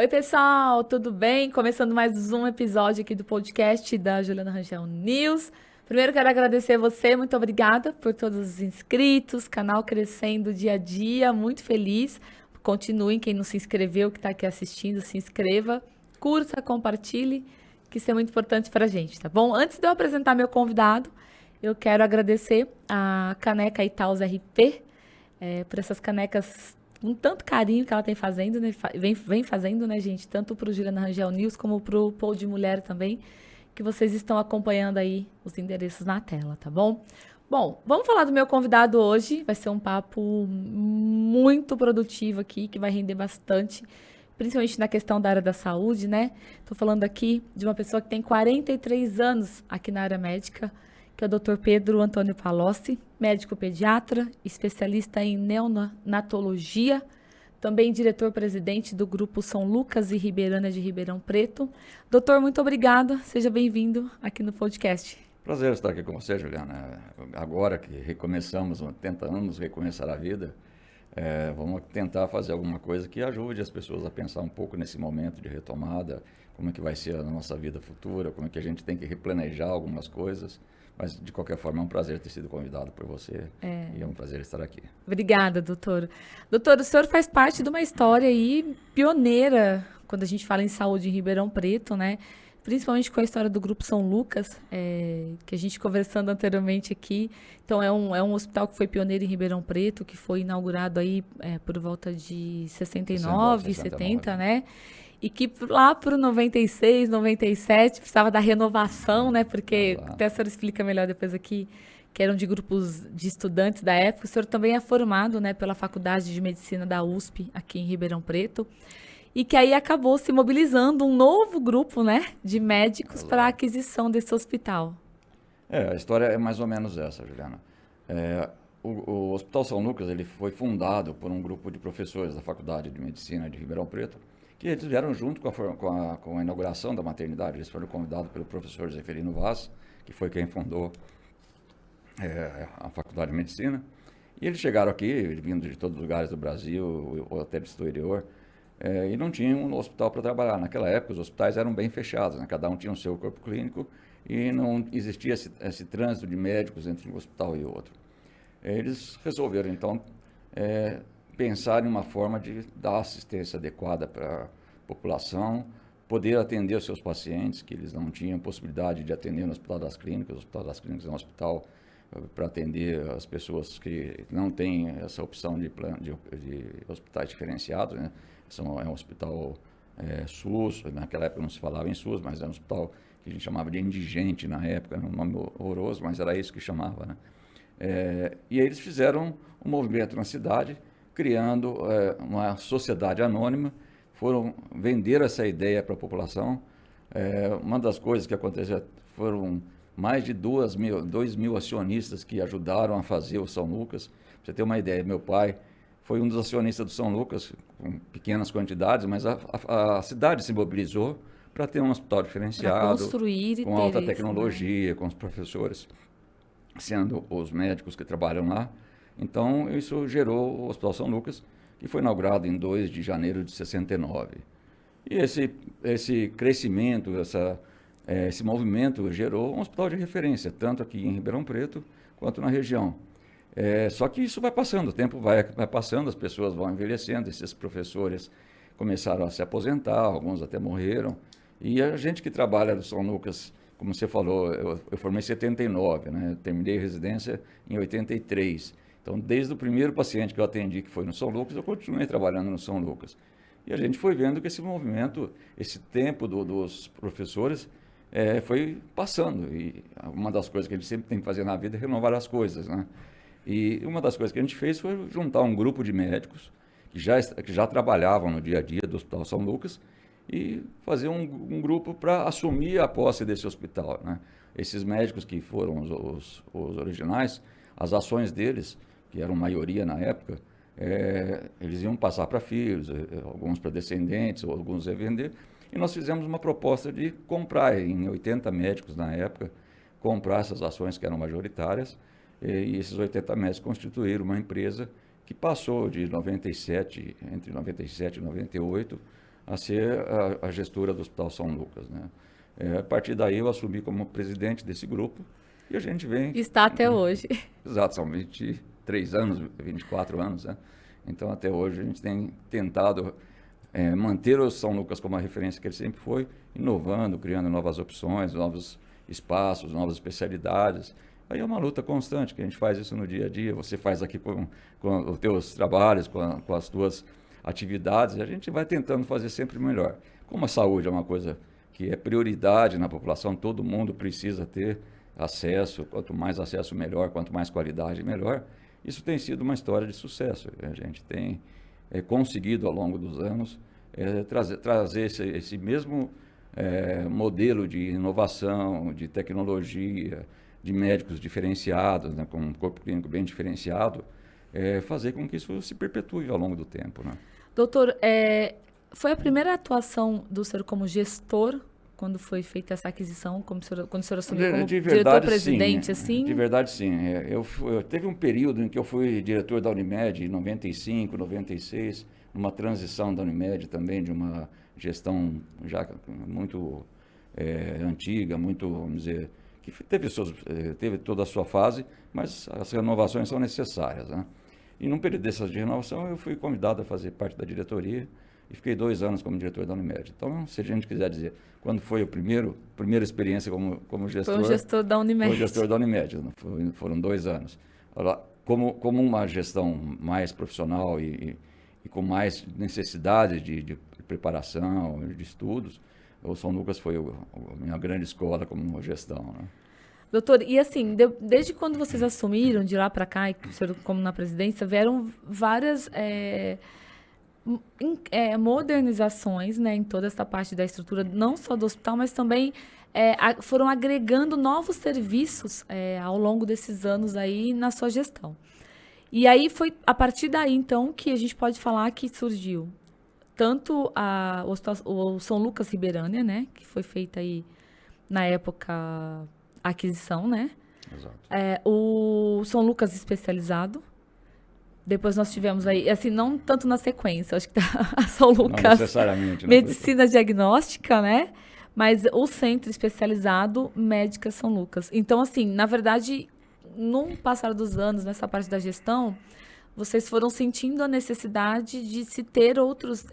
Oi, pessoal, tudo bem? Começando mais um episódio aqui do podcast da Juliana Rangel News. Primeiro, quero agradecer a você, muito obrigada por todos os inscritos, canal crescendo dia a dia, muito feliz. Continuem, quem não se inscreveu, que está aqui assistindo, se inscreva, curta, compartilhe, que isso é muito importante para a gente, tá bom? Antes de eu apresentar meu convidado, eu quero agradecer a caneca Itaúsa RP, por essas canecas com tanto carinho que ela tem fazendo, né? Vem fazendo, né, gente? Tanto para o Juliana Rangel News como para o Paul de Mulher também, que vocês estão acompanhando aí os endereços na tela, tá bom? Bom, vamos falar do meu convidado hoje. Vai ser um papo muito produtivo aqui, que vai render bastante, principalmente na questão da área da saúde, né? Estou falando aqui de uma pessoa que tem 43 anos aqui na área médica, que é o Dr. Pedro Antônio Palocci, médico pediatra, especialista em neonatologia, também diretor-presidente do Grupo São Lucas e Ribeirânia de Ribeirão Preto. Doutor, muito obrigada. Seja bem-vindo aqui no podcast. Prazer estar aqui com você, Juliana. Agora que recomeçamos, tentamos recomeçar a vida, vamos tentar fazer alguma coisa que ajude as pessoas a pensar um pouco nesse momento de retomada, como é que vai ser a nossa vida futura, como é que a gente tem que replanejar algumas coisas. Mas, de qualquer forma, é um prazer ter sido convidado por você e é um prazer estar aqui. Obrigada, doutor. Doutor, o senhor faz parte de uma história aí pioneira quando a gente fala em saúde em Ribeirão Preto, né? Principalmente com a história do Grupo São Lucas, que a gente conversando anteriormente aqui. Então, é um hospital que foi pioneiro em Ribeirão Preto, que foi inaugurado aí por volta de 69, 70, né? E que lá para o 96, 97, precisava da renovação, né? Porque até a senhora explica melhor depois aqui, que eram de grupos de estudantes da época. O senhor também é formado, né, pela Faculdade de Medicina da USP, aqui em Ribeirão Preto. E que aí acabou se mobilizando um novo grupo, né, de médicos para a aquisição desse hospital. A história é mais ou menos essa, Juliana. O Hospital São Lucas ele foi fundado por um grupo de professores da Faculdade de Medicina de Ribeirão Preto, que eles vieram junto com a inauguração da maternidade. Eles foram convidados pelo professor Zeferino Vaz, que foi quem fundou a Faculdade de Medicina. E eles chegaram aqui, vindo de todos os lugares do Brasil, ou até do exterior, e não tinham um hospital para trabalhar. Naquela época, os hospitais eram bem fechados, né? Cada um tinha o seu corpo clínico e não existia esse trânsito de médicos entre um hospital e outro. Eles resolveram, então, pensar em uma forma de dar assistência adequada para a população, poder atender os seus pacientes, que eles não tinham possibilidade de atender no Hospital das Clínicas. O Hospital das Clínicas é um hospital para atender as pessoas que não têm essa opção de hospitais diferenciados, né? É um hospital SUS, naquela época não se falava em SUS, mas era um hospital que a gente chamava de indigente na época, era um nome horroroso, mas era isso que chamava, né? E aí eles fizeram um movimento na cidade, criando uma sociedade anônima, foram vender essa ideia para a população. Uma das coisas que aconteceu foram mais de 2 mil acionistas que ajudaram a fazer o São Lucas. Pra você ter uma ideia, meu pai foi um dos acionistas do São Lucas, com pequenas quantidades, mas a cidade se mobilizou para ter um hospital diferenciado, Construir e com ter alta isso, tecnologia, com os professores sendo os médicos que trabalham lá. Então, isso gerou o Hospital São Lucas, que foi inaugurado em 2 de janeiro de 69. E esse crescimento, esse movimento gerou um hospital de referência, tanto aqui em Ribeirão Preto quanto na região. Só que isso vai passando, o tempo vai passando, as pessoas vão envelhecendo, esses professores começaram a se aposentar, alguns até morreram. E a gente que trabalha no São Lucas, como você falou, eu formei em 79, né? Eu terminei a residência em 83. Então, desde o primeiro paciente que eu atendi, que foi no São Lucas, eu continuei trabalhando no São Lucas. E a gente foi vendo que esse movimento, esse tempo dos professores, foi passando. E uma das coisas que a gente sempre tem que fazer na vida é renovar as coisas, né? E uma das coisas que a gente fez foi juntar um grupo de médicos que já trabalhavam no dia a dia do Hospital São Lucas e fazer um grupo para assumir a posse desse hospital, né? Esses médicos que foram os originais, as ações deles, que eram maioria na época, eles iam passar para filhos, alguns para descendentes, alguns iam vender. E nós fizemos uma proposta de comprar, em 80 médicos na época, comprar essas ações que eram majoritárias, e esses 80 médicos constituíram uma empresa que passou de 97, entre 97 e 98, a ser a gestora do Hospital São Lucas, né? A partir daí eu assumi como presidente desse grupo e a gente vem... Está até hoje. Exato, são 23 anos, 24 anos, né? Então até hoje a gente tem tentado manter o São Lucas como a referência que ele sempre foi, inovando, criando novas opções, novos espaços, novas especialidades. Aí é uma luta constante, que a gente faz isso no dia a dia, você faz aqui com os teus trabalhos, com as tuas atividades, e a gente vai tentando fazer sempre melhor. Como a saúde é uma coisa que é prioridade na população, todo mundo precisa ter acesso, quanto mais acesso melhor, quanto mais qualidade melhor, isso tem sido uma história de sucesso. A gente tem conseguido ao longo dos anos trazer esse mesmo modelo de inovação, de tecnologia, de médicos diferenciados, né, com um corpo clínico bem diferenciado, fazer com que isso se perpetue ao longo do tempo, né? Doutor, foi a primeira atuação do senhor como gestor, quando foi feita essa aquisição, quando o senhor assumiu como diretor-presidente, assim? De verdade, sim. Teve um período em que eu fui diretor da Unimed, em 95, 96, numa transição da Unimed também, de uma gestão já muito antiga, muito, vamos dizer, que teve toda a sua fase, mas as renovações são necessárias, né? E num período dessas de renovação, eu fui convidado a fazer parte da diretoria e fiquei 2 anos como diretor da Unimed. Então, se a gente quiser dizer, quando foi a primeira experiência como gestor... Foi o gestor da Unimed. Foi o gestor da Unimed, foram 2 anos. Agora, como uma gestão mais profissional e com mais necessidade de preparação, de estudos, o São Lucas foi a minha grande escola como gestão, né? Doutor, e assim, desde quando vocês assumiram, de lá para cá, e o senhor como na presidência, vieram várias modernizações, né, em toda essa parte da estrutura, não só do hospital, mas também foram agregando novos serviços ao longo desses anos aí na sua gestão. E aí foi a partir daí, então, que a gente pode falar que surgiu tanto o São Lucas Ribeirânia, né, que foi feita aí na época a aquisição, né? Exato. O São Lucas especializado. Depois nós tivemos aí, assim, não tanto na sequência, acho que tá a São Lucas, não necessariamente, medicina diagnóstica, né? Mas o centro especializado Médica São Lucas. Então, assim, na verdade, no passar dos anos, nessa parte da gestão, vocês foram sentindo a necessidade de se ter outros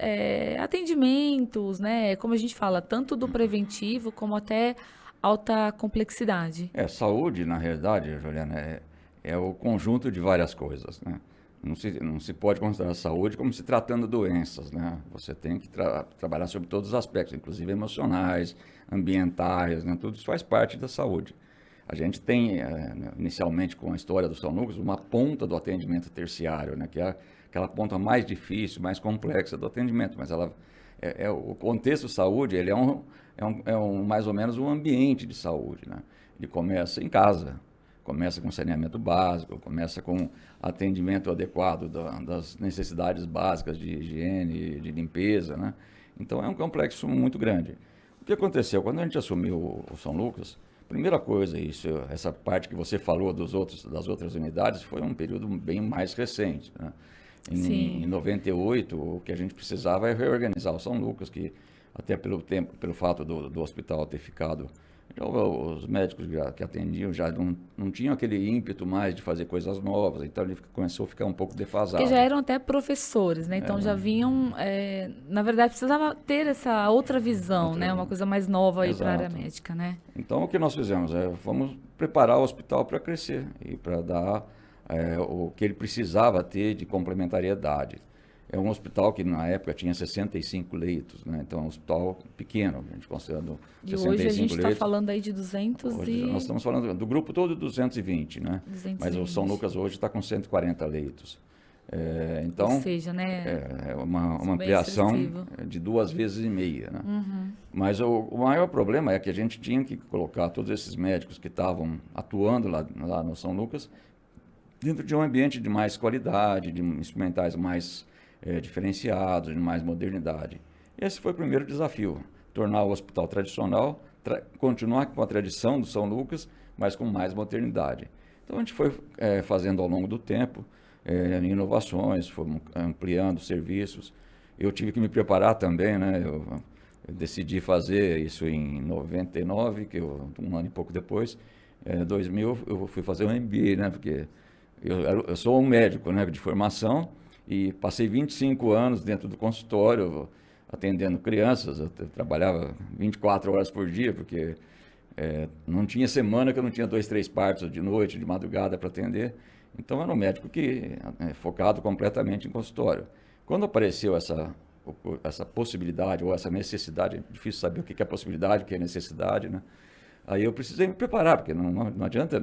atendimentos, né? Como a gente fala, tanto do preventivo como até alta complexidade. Saúde, na realidade, Juliana, é o conjunto de várias coisas, né? Não se pode considerar a saúde como se tratando doenças, né? Você tem que trabalhar sobre todos os aspectos, inclusive emocionais, ambientais, né? Tudo isso faz parte da saúde. A gente tem, inicialmente, com a história do São Lucas, uma ponta do atendimento terciário, né? Que é aquela ponta mais difícil, mais complexa do atendimento, mas o contexto saúde, ele é mais ou menos um ambiente de saúde, né? Ele começa em casa, começa com saneamento básico, começa com atendimento adequado das necessidades básicas de higiene, de limpeza, né? Então é um complexo muito grande. O que aconteceu? Quando a gente assumiu o São Lucas, primeira coisa, essa parte que você falou das outras unidades, foi um período bem mais recente, né? Em 98, o que a gente precisava é reorganizar o São Lucas, que até pelo fato do hospital ter ficado, os médicos que atendiam já não tinham aquele ímpeto mais de fazer coisas novas, então ele começou a ficar um pouco defasado. Porque já eram até professores, né? Então já vinham, na verdade, precisava ter essa outra visão, né? Uma coisa mais nova aí para a área médica, né? Então o que nós fizemos vamos preparar o hospital para crescer e para dar o que ele precisava ter de complementariedade. É um hospital que na época tinha 65 leitos, né? Então é um hospital pequeno, a gente considerando 65 leitos. E hoje a gente está falando aí de 200 hoje nós estamos falando do grupo todo 220, né? 220. Mas o São Lucas hoje está com 140 leitos. Então, ou seja, né? É uma ampliação de 2,5 vezes, né? Uhum. Mas o maior problema é que a gente tinha que colocar todos esses médicos que estavam atuando lá no São Lucas dentro de um ambiente de mais qualidade, de instrumentais mais diferenciados, de mais modernidade. Esse foi o primeiro desafio, tornar o hospital tradicional, continuar com a tradição do São Lucas, mas com mais modernidade. Então a gente foi fazendo ao longo do tempo inovações, fomos ampliando serviços eu tive que me preparar também, né? Eu decidi fazer isso em 99, um ano e pouco depois, 2000, eu fui fazer um MBA, né? Porque eu sou um médico, né, de formação e passei 25 anos dentro do consultório atendendo crianças. Eu trabalhava 24 horas por dia, porque não tinha semana que eu não tinha 2, 3 partos de noite, de madrugada para atender. Então, era um médico que focado completamente em consultório. Quando apareceu essa possibilidade ou essa necessidade, é difícil saber o que é possibilidade, o que é necessidade, né? Aí eu precisei me preparar, porque não adianta,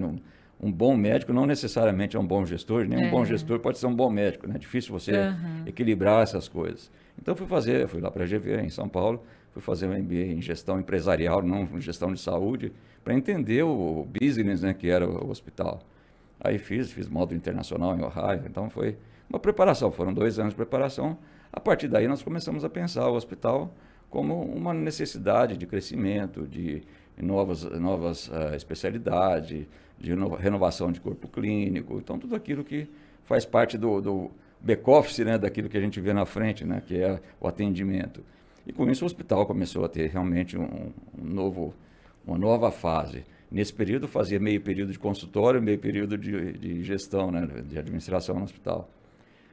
um bom médico não necessariamente é um bom gestor, nem um bom gestor pode ser um bom médico, né? É difícil você equilibrar essas coisas. Então fui lá para a GV, em São Paulo, fui fazer um MBA em gestão empresarial, não em gestão de saúde, para entender o business, né, que era o hospital. Aí fiz módulo internacional em Ohio, então foi uma preparação, foram 2 anos de preparação. A partir daí nós começamos a pensar o hospital como uma necessidade de crescimento, de novas especialidades, de renovação de corpo clínico, então tudo aquilo que faz parte do back-office, né, daquilo que a gente vê na frente, né, que é o atendimento. E com isso o hospital começou a ter realmente uma nova fase. Nesse período fazia meio período de consultório, meio período de gestão, né, de administração no hospital.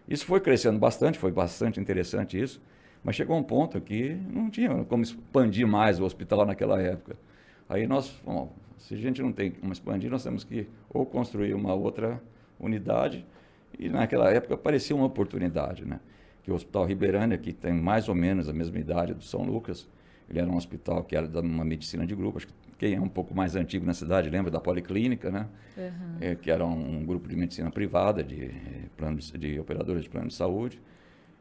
Isso foi crescendo bastante, foi bastante interessante isso, mas chegou um ponto que não tinha como expandir mais o hospital naquela época. Aí se a gente não tem como expandir, nós temos que ou construir uma outra unidade, e naquela época apareceu uma oportunidade, né? Que o Hospital Ribeirânia, que tem mais ou menos a mesma idade do São Lucas, ele era um hospital que era de uma medicina de grupo, acho que quem é um pouco mais antigo na cidade lembra da Policlínica, né? Que era um grupo de medicina privada, de operadores de plano de saúde.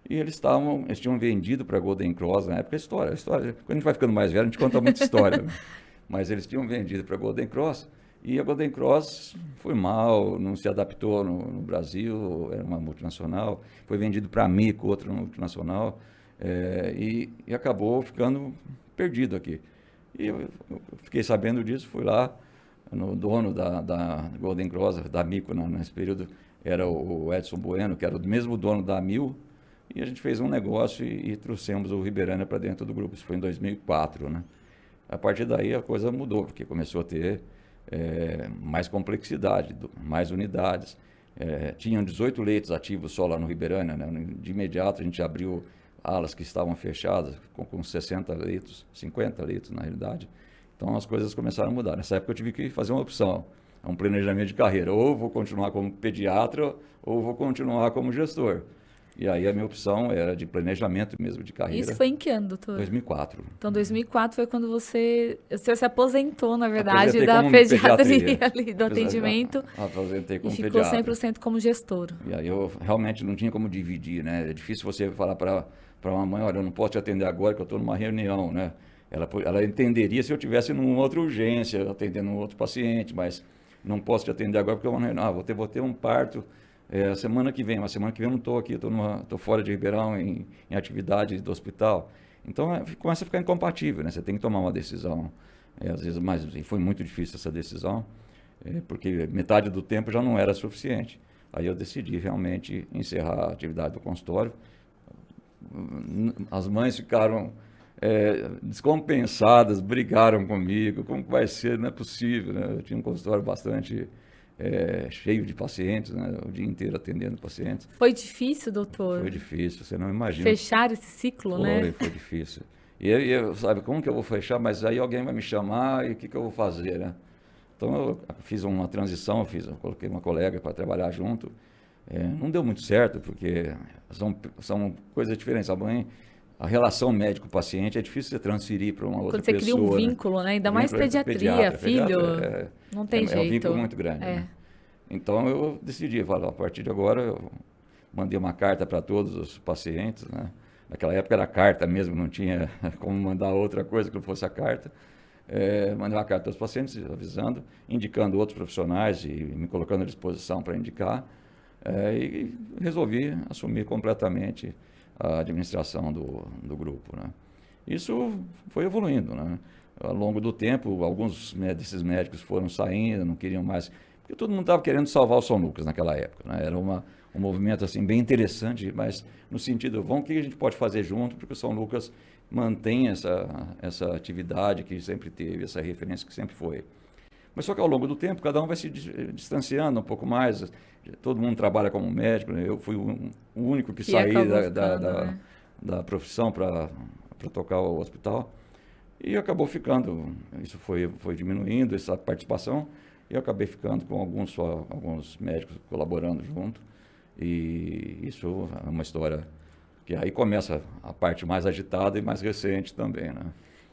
E eles tinham vendido para a Golden Cross na época. A história, quando a gente vai ficando mais velho, a gente conta muita história. Né? Mas eles tinham vendido para a Golden Cross, e a Golden Cross foi mal, não se adaptou no Brasil, era uma multinacional. Foi vendido para a Amico, outra multinacional, e acabou ficando perdido aqui. E eu fiquei sabendo disso, fui lá, no dono da Golden Cross, da Amico, nesse período, era o Edson Bueno, que era o mesmo dono da Amil, e a gente fez um negócio e trouxemos o Ribeirânia para dentro do grupo. Isso foi em 2004, né? A partir daí a coisa mudou, porque começou a ter mais complexidade, mais unidades. Tinham 18 leitos ativos só lá no Ribeirânia, né? De imediato a gente abriu alas que estavam fechadas, com 60 leitos, 50 leitos na realidade. Então as coisas começaram a mudar. Nessa época eu tive que fazer uma opção, um planejamento de carreira. Ou vou continuar como pediatra, ou vou continuar como gestor. E aí a minha opção era de planejamento mesmo de carreira. Isso foi em que ano, doutor? 2004. Então, 2004 foi quando você se aposentou, na verdade, Aposentei da como pediatria ali, do atendimento. Aposentei como e ficou pediatra. 100% como gestor. E aí eu realmente não tinha como dividir, né? É difícil você falar para uma mãe, olha, eu não posso te atender agora que eu estou numa reunião, né? Ela entenderia se eu estivesse numa outra urgência, atendendo um outro paciente, mas não posso te atender agora porque eu vou ter um parto semana que vem, mas semana que vem eu não estou aqui, estou fora de Ribeirão em atividade do hospital. Então começa a ficar incompatível, né? Você tem que tomar uma decisão. Às vezes, mas foi muito difícil essa decisão, porque metade do tempo já não era suficiente. Aí eu decidi realmente encerrar a atividade do consultório. As mães ficaram descompensadas, brigaram comigo, como que vai ser, não é possível, né? Eu tinha um consultório bastante cheio de pacientes, né? O dia inteiro atendendo pacientes. Foi difícil, doutor? Foi difícil, você não imagina. Fechar esse ciclo, né? Foi difícil. E eu, sabe, como que eu vou fechar? Mas aí alguém vai me chamar e o que eu vou fazer, né? Então eu fiz uma transição, eu coloquei uma colega para trabalhar junto. Não deu muito certo, porque são coisas diferentes. A relação médico-paciente é difícil você transferir para uma outra pessoa. Quando você cria um vínculo, né? Ainda mais pediatria, filho, não tem jeito. É um vínculo muito grande. Né? Então eu decidi, a partir de agora, eu mandei uma carta para todos os pacientes, né? Naquela época era carta mesmo, não tinha como mandar outra coisa que não fosse a carta. Mandei uma carta aos pacientes, avisando, indicando outros profissionais e me colocando à disposição para indicar. E resolvi assumir completamente a administração do grupo. Né? Isso foi evoluindo. Né? Ao longo do tempo, alguns desses médicos foram saindo, não queriam mais... porque todo mundo estava querendo salvar o São Lucas naquela época, né? Era um movimento assim, bem interessante, mas no sentido, o que a gente pode fazer junto, porque o São Lucas mantém essa atividade que sempre teve, essa referência que sempre foi. Mas só que ao longo do tempo, cada um vai se distanciando um pouco mais. Todo mundo trabalha como médico, né? Eu fui o único que saí da profissão para tocar o hospital. E acabou ficando, isso foi diminuindo, essa participação, e eu acabei ficando com alguns médicos colaborando junto. E isso é uma história que aí começa a parte mais agitada e mais recente também, né?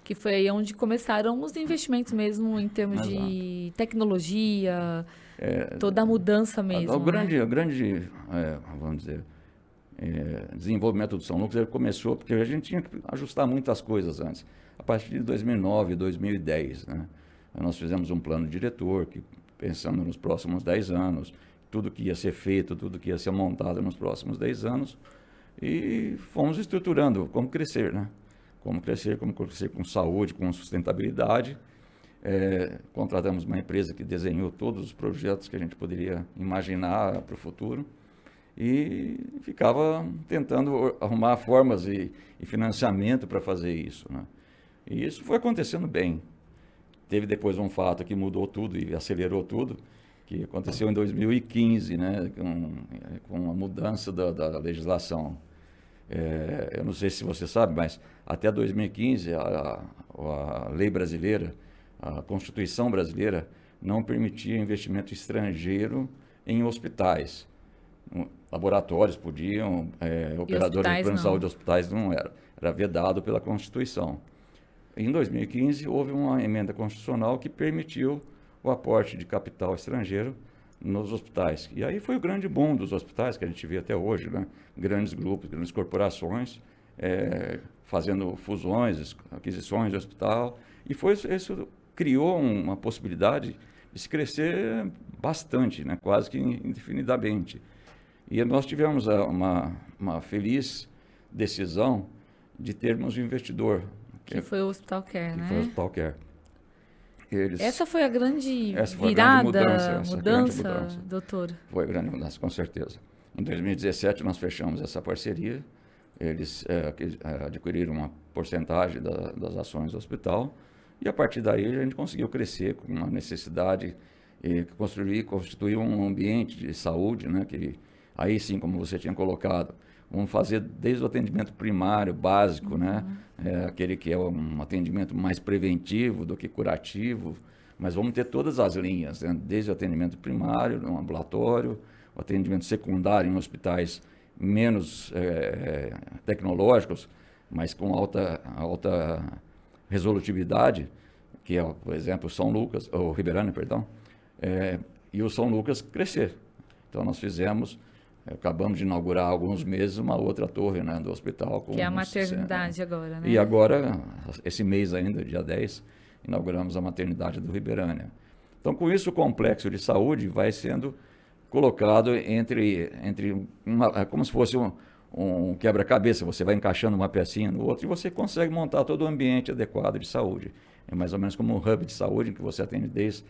Que foi aí onde começaram os investimentos mesmo em termos de tecnologia, toda a mudança mesmo. O grande vamos dizer, desenvolvimento do São Lucas ele começou porque a gente tinha que ajustar muitas coisas antes. A partir de 2009, 2010, né? Nós fizemos um plano diretor que, pensando nos próximos 10 anos, tudo que ia ser feito, tudo que ia ser montado nos próximos 10 anos, e fomos estruturando como crescer, né? Como crescer com saúde, com sustentabilidade. Contratamos uma empresa que desenhou todos os projetos que a gente poderia imaginar para o futuro e ficava tentando arrumar formas e financiamento para fazer isso, né? E isso foi acontecendo bem. Teve depois um fato que mudou tudo e acelerou tudo, que aconteceu em 2015, né, com a mudança da legislação. Eu não sei se você sabe, mas até 2015 a lei brasileira, a Constituição brasileira, não permitia investimento estrangeiro em hospitais. Laboratórios podiam, operadores de plano de saúde de hospitais não era. Era vedado pela Constituição. Em 2015, houve uma emenda constitucional que permitiu o aporte de capital estrangeiro nos hospitais. E aí foi o grande boom dos hospitais, que a gente vê até hoje, né? Grandes grupos, grandes corporações, fazendo fusões, aquisições de hospital. E isso criou uma possibilidade de se crescer bastante, né? Quase que indefinidamente. E nós tivemos uma feliz decisão de termos um investidor. Que foi o Hospital Care, né? Foi o Hospital Care. Essa foi a grande mudança, doutor? Foi a grande mudança, com certeza. Em 2017 nós fechamos essa parceria, eles adquiriram uma porcentagem das ações do hospital e a partir daí a gente conseguiu crescer com uma necessidade e constituir um ambiente de saúde, né, que aí sim, como você tinha colocado, vamos fazer desde o atendimento primário, básico, né? Aquele que é um atendimento mais preventivo do que curativo, mas vamos ter todas as linhas, né? Desde o atendimento primário, no ambulatório, o atendimento secundário em hospitais menos tecnológicos, mas com alta resolutividade, que é, por exemplo, o São Lucas, ou Riberânia, perdão, e o São Lucas crescer. Então nós acabamos de inaugurar há alguns meses uma outra torre, né, do hospital. Que é a maternidade agora, né? E agora, esse mês ainda, dia 10, inauguramos a maternidade do Riberânia. Então, com isso, o complexo de saúde vai sendo colocado como se fosse um quebra-cabeça. Você vai encaixando uma pecinha no outro e você consegue montar todo o ambiente adequado de saúde. É mais ou menos como um hub de saúde, em que você atende desde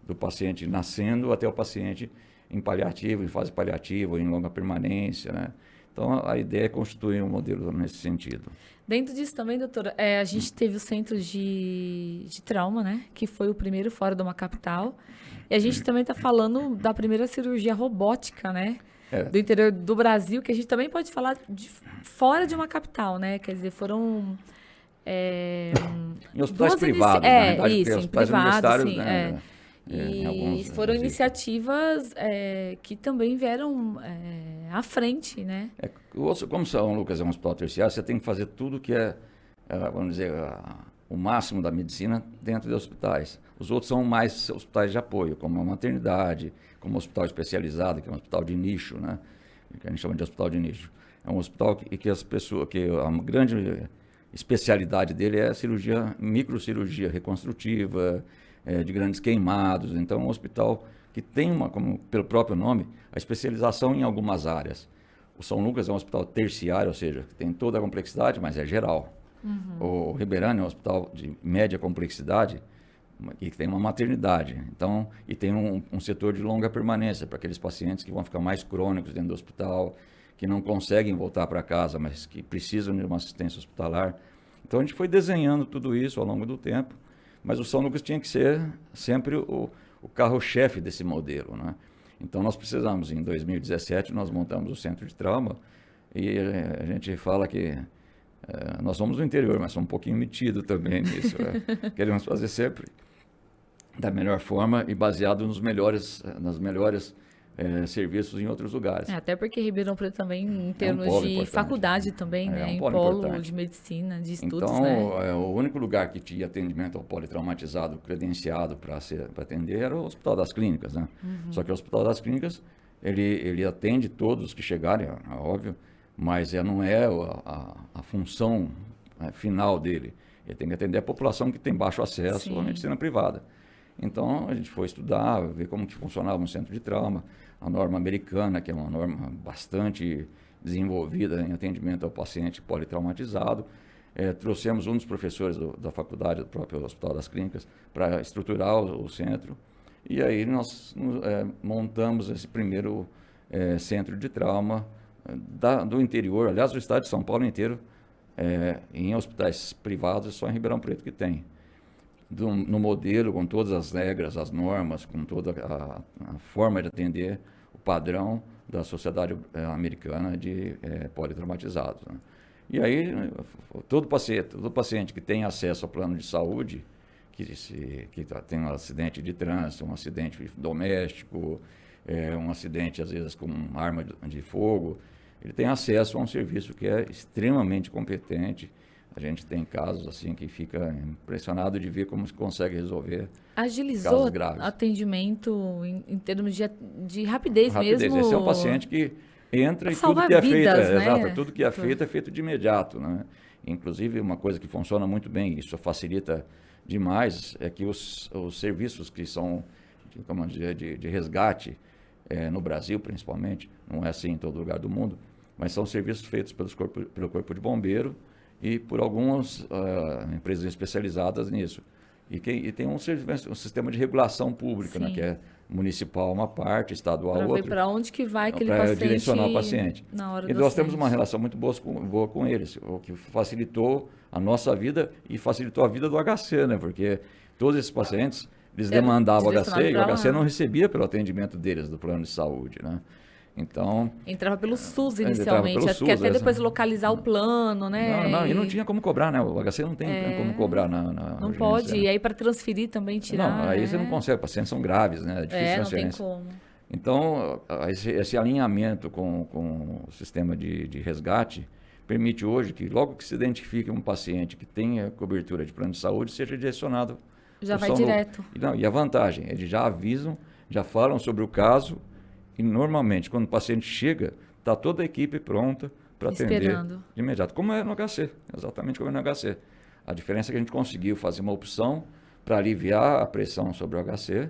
do paciente nascendo até o paciente em paliativo, em fase paliativa, em longa permanência, né? Então, a ideia é constituir um modelo nesse sentido. Dentro disso também, doutora, a gente teve o centro de trauma, né? Que foi o primeiro fora de uma capital. E a gente também está falando da primeira cirurgia robótica, né? Do interior do Brasil, que a gente também pode falar fora de uma capital, né? Quer dizer, foram... em hospitais privados, na verdade, isso, em privado, sim, né? E foram iniciativas que também vieram à frente, né? Como São Lucas é um hospital terciário, você tem que fazer tudo que vamos dizer, o máximo da medicina dentro de hospitais. Os outros são mais hospitais de apoio, como a maternidade, como o hospital especializado, que é um hospital de nicho, né? Que a gente chama de hospital de nicho. É um hospital que a grande especialidade dele é a microcirurgia reconstrutiva, de grandes queimados. Então, é um hospital que tem, como pelo próprio nome, a especialização em algumas áreas. O São Lucas é um hospital terciário, ou seja, que tem toda a complexidade, mas é geral. O Riberânia é um hospital de média complexidade, e que tem uma maternidade. Então, e tem um setor de longa permanência para aqueles pacientes que vão ficar mais crônicos dentro do hospital, que não conseguem voltar para casa, mas que precisam de uma assistência hospitalar. Então, a gente foi desenhando tudo isso ao longo do tempo, mas o São Lucas tinha que ser sempre o carro-chefe desse modelo, né? Então, nós precisamos, em 2017, nós montamos o Centro de Trauma, e a gente fala que nós somos do interior, mas somos um pouquinho metidos também nisso. Queremos fazer sempre da melhor forma e baseado nos melhores serviços em outros lugares. Até porque Ribeirão Preto também, em termos polo, de faculdade também, né? um Em polo polo importante. de medicina, de estudos, Então, né? o único lugar que tinha atendimento ao politraumatizado credenciado para atender era o Hospital das Clínicas, né? Só que o Hospital das Clínicas, ele atende todos que chegarem, é óbvio, mas não é a função final dele. Ele tem que atender a população que tem baixo acesso à medicina privada. Então, a gente foi estudar, ver como que funcionava um centro de trauma, a norma americana, que é uma norma bastante desenvolvida em atendimento ao paciente politraumatizado. Trouxemos um dos professores da faculdade, do próprio Hospital das Clínicas, para estruturar o centro. E aí nós montamos esse primeiro centro de trauma do interior, aliás, do estado de São Paulo inteiro, em hospitais privados, só em Ribeirão Preto que tem. No modelo, com todas as regras, as normas, com toda a forma de atender, o padrão da Sociedade Americana de Politraumatizados, né? E aí, todo paciente que tem acesso ao plano de saúde, que tem um acidente de trânsito, um acidente doméstico, um acidente, às vezes, com arma de fogo, ele tem acesso a um serviço que é extremamente competente. A gente tem casos assim que fica impressionado de ver como se consegue resolver. Agilizou o atendimento em termos de rapidez mesmo. Esse é um paciente que entra e salvar tudo que é feito, vidas, né? exato, tudo que é feito de imediato, né? Inclusive, uma coisa que funciona muito bem, isso facilita demais, é que os serviços que são, de resgate, no Brasil principalmente, não é assim em todo lugar do mundo, mas são serviços feitos pelo Corpo de Bombeiro e por algumas empresas especializadas nisso. E tem um sistema de regulação pública, né, que é municipal uma parte, estadual outra. Para ver para onde que vai aquele paciente. Para direcionar o paciente. Na hora e nós temos uma relação muito boa com eles, o que facilitou a nossa vida e facilitou a vida do HC, né? Porque todos esses pacientes, eles demandavam o HC e o HC não recebia pelo atendimento deles do plano de saúde, né? Então... Entrava pelo SUS inicialmente, pelo acho que até depois localizar o plano, né? Não, e não tinha como cobrar, né? O HC não tem como cobrar na não urgência, pode, né? E aí para transferir também, tirar... Não, aí você não consegue, pacientes são graves, né? É difícil não transferência. tem como. Então, esse alinhamento com o sistema de resgate permite hoje que logo que se identifique um paciente que tenha cobertura de plano de saúde, seja direcionado... Já vai direto. E a vantagem, eles já avisam, já falam sobre o caso e normalmente quando o paciente chega, está toda a equipe pronta para atender de imediato, como é no HC, exatamente como é no HC. A diferença é que a gente conseguiu fazer uma opção para aliviar a pressão sobre o HC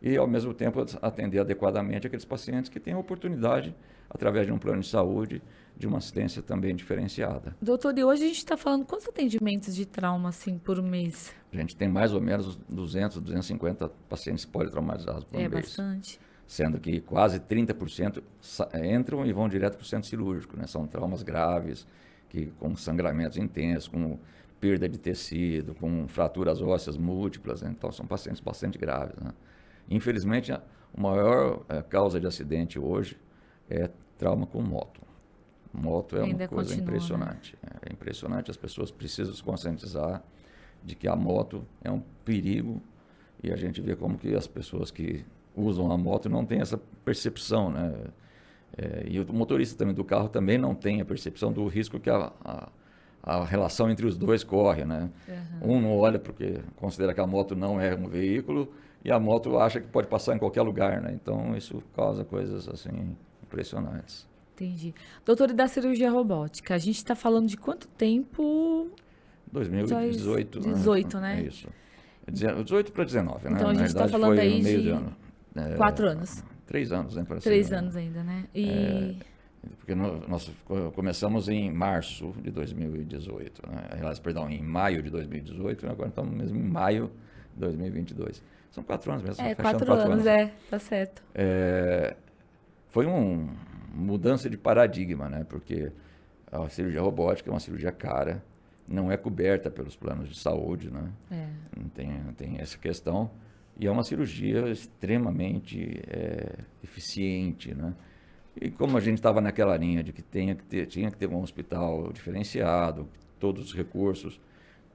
e, ao mesmo tempo, atender adequadamente aqueles pacientes que têm a oportunidade, através de um plano de saúde, de uma assistência também diferenciada. Doutor, e hoje a gente está falando quantos atendimentos de trauma, assim, por mês? A gente tem mais ou menos 200, 250 pacientes politraumatizados por mês. Bastante. Sendo que quase 30% entram e vão direto para o centro cirúrgico, né? São traumas graves, com sangramentos intensos, com perda de tecido, com fraturas ósseas múltiplas, né? Então são pacientes bastante graves, né? Infelizmente, a maior causa de acidente hoje é trauma com moto. Moto é uma coisa impressionante. Né? É impressionante, as pessoas precisam se conscientizar de que a moto é um perigo e a gente vê como que as pessoas que usam a moto não têm essa percepção, né? E o motorista também do carro também não tem a percepção do risco que a relação entre os dois corre, né? Um não olha porque considera que a moto não é um veículo e a moto acha que pode passar em qualquer lugar, né? Então isso causa coisas assim impressionantes. Entendi. Doutor, e da cirurgia robótica, a gente está falando de quanto tempo? 2018. 18, né? É isso. 18 para 19, né? Então a gente está falando foi aí no meio de do ano. 4 anos. 3 anos, né? 3 anos ainda, né? Porque nós começamos em março de 2018, né? Aliás, perdão, em maio de 2018, agora estamos mesmo em maio 2022. São 4 anos mesmo, É, fechando 4 anos, tá certo. Foi uma mudança de paradigma, né? Porque a cirurgia robótica é uma cirurgia cara, não é coberta pelos planos de saúde, né? Não tem essa questão. E é uma cirurgia extremamente eficiente, né? E como a gente estava naquela linha de que tinha que ter um hospital diferenciado, todos os recursos,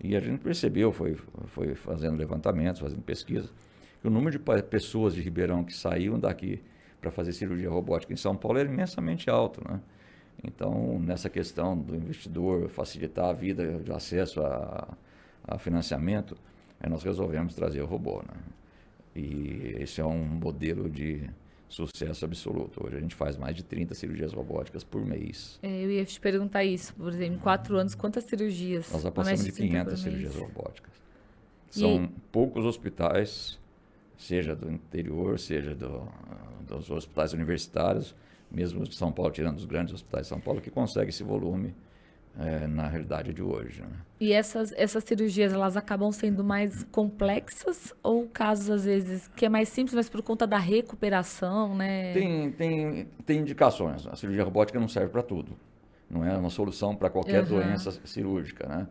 e a gente percebeu, foi fazendo levantamentos, fazendo pesquisa, que o número de pessoas de Ribeirão que saíam daqui para fazer cirurgia robótica em São Paulo era imensamente alto, né? Então, nessa questão do investidor facilitar a vida de acesso a financiamento, nós resolvemos trazer o robô, né? E esse é um modelo de sucesso absoluto. Hoje a gente faz mais de 30 cirurgias robóticas por mês. Eu ia te perguntar isso, por exemplo, em 4 anos, quantas cirurgias? Nós já passamos de 500 cirurgias robóticas. São poucos hospitais, seja do interior, seja dos hospitais universitários, mesmo de São Paulo, tirando os grandes hospitais de São Paulo, que consegue esse volume na realidade de hoje, né? E essas cirurgias, elas acabam sendo mais complexas ou casos, às vezes, que é mais simples, mas por conta da recuperação, né? Tem indicações. A cirurgia robótica não serve para tudo. Não é uma solução para qualquer doença cirúrgica, né?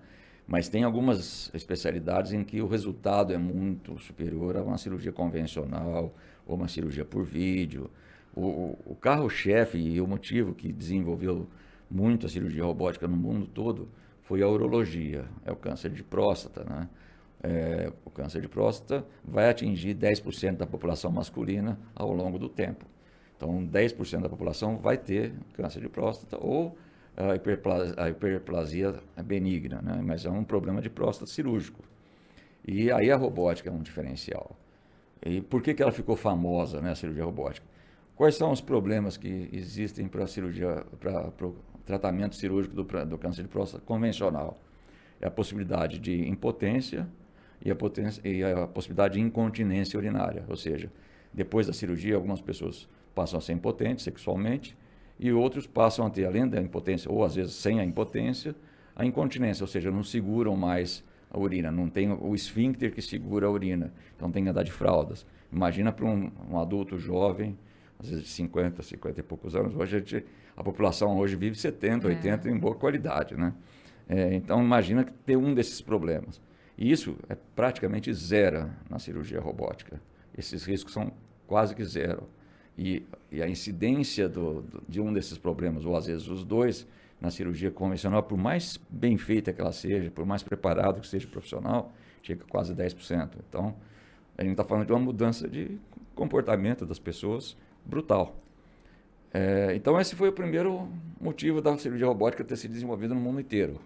Mas tem algumas especialidades em que o resultado é muito superior a uma cirurgia convencional ou uma cirurgia por vídeo. O carro-chefe e o motivo que desenvolveu muito a cirurgia robótica no mundo todo foi a urologia, é o câncer de próstata, né? O câncer de próstata vai atingir 10% da população masculina ao longo do tempo. Então, 10% da população vai ter câncer de próstata ou a hiperplasia benigna, né? Mas é um problema de próstata cirúrgico. E aí a robótica é um diferencial. E por que ela ficou famosa, né, a cirurgia robótica? Quais são os problemas que existem para a cirurgia, para o tratamento cirúrgico do câncer de próstata convencional? É a possibilidade de impotência e a possibilidade de incontinência urinária. Ou seja, depois da cirurgia, algumas pessoas passam a ser impotentes sexualmente e outros passam a ter, além da impotência, ou às vezes sem a impotência, a incontinência, ou seja, não seguram mais a urina, não tem o esfíncter que segura a urina, então tem que andar de fraldas. Imagina para um adulto jovem, às vezes de 50 e poucos anos, hoje a população hoje vive 70, 80 em boa qualidade, né? Então imagina que ter um desses problemas. E isso é praticamente zero na cirurgia robótica. Esses riscos são quase que zero. E a incidência de um desses problemas, ou às vezes os dois, na cirurgia convencional, por mais bem feita que ela seja, por mais preparado que seja o profissional, chega a quase 10%. Então, a gente está falando de uma mudança de comportamento das pessoas brutal. Então, esse foi o primeiro motivo da cirurgia robótica ter se desenvolvido no mundo inteiro.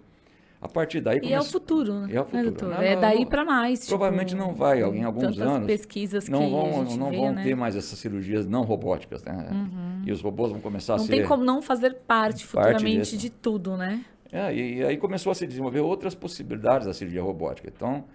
A partir daí... E é o futuro, né? É o futuro. Não, daí para mais. Provavelmente não vai, em alguns anos, pesquisas não que vão vê, né? ter mais essas cirurgias não robóticas, né? E os robôs vão começar a ser... Não tem como não fazer parte futuramente de tudo, né? E aí começou a se desenvolver outras possibilidades da cirurgia robótica. Então,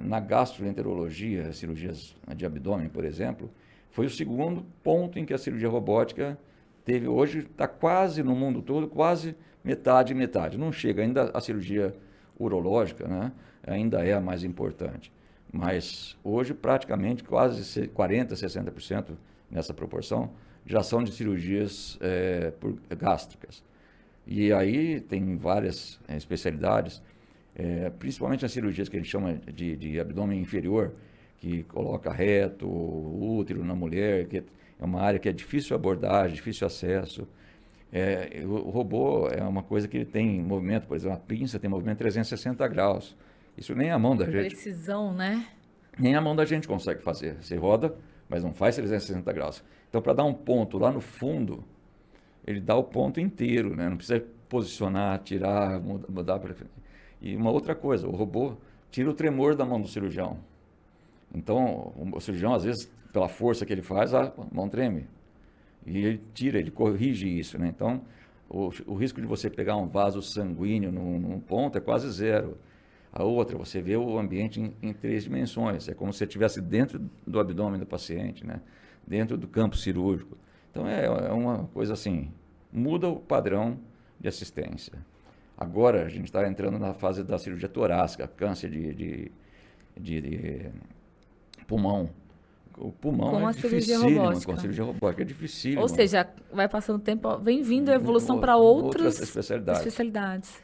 na gastroenterologia, cirurgias de abdômen, por exemplo, foi o segundo ponto em que a cirurgia robótica teve. Hoje está quase no mundo todo, quase metade. Não chega ainda a cirurgia urológica, né? Ainda é a mais importante. Mas hoje praticamente quase 40%, 60% nessa proporção já são de cirurgias gástricas. E aí tem várias especialidades, principalmente as cirurgias que a gente chama de abdômen inferior, que coloca reto, útero na mulher, que é uma área que é difícil abordagem, difícil acesso. O robô é uma coisa que ele tem movimento, por exemplo, a pinça tem movimento 360 graus. Isso nem a mão da gente... Precisão, né? Nem a mão da gente consegue fazer. Você roda, mas não faz 360 graus. Então, para dar um ponto lá no fundo, ele dá o ponto inteiro, né? Não precisa posicionar, tirar, mudar para frente. E uma outra coisa, o robô tira o tremor da mão do cirurgião. Então, o cirurgião, às vezes, pela força que ele faz, a mão treme. E ele tira, ele corrige isso, né? Então, o risco de você pegar um vaso sanguíneo num ponto é quase zero. A outra, você vê o ambiente em 3 dimensões. É como se você estivesse dentro do abdômen do paciente, né? Dentro do campo cirúrgico. Então, é uma coisa assim, muda o padrão de assistência. Agora, a gente está entrando na fase da cirurgia torácica, câncer de pulmão. O pulmão Com é a cirurgia dificílimo, robótica. com a cirurgia robótica é dificílimo. Ou seja, vai passando o tempo, vem vindo a evolução para outras especialidades.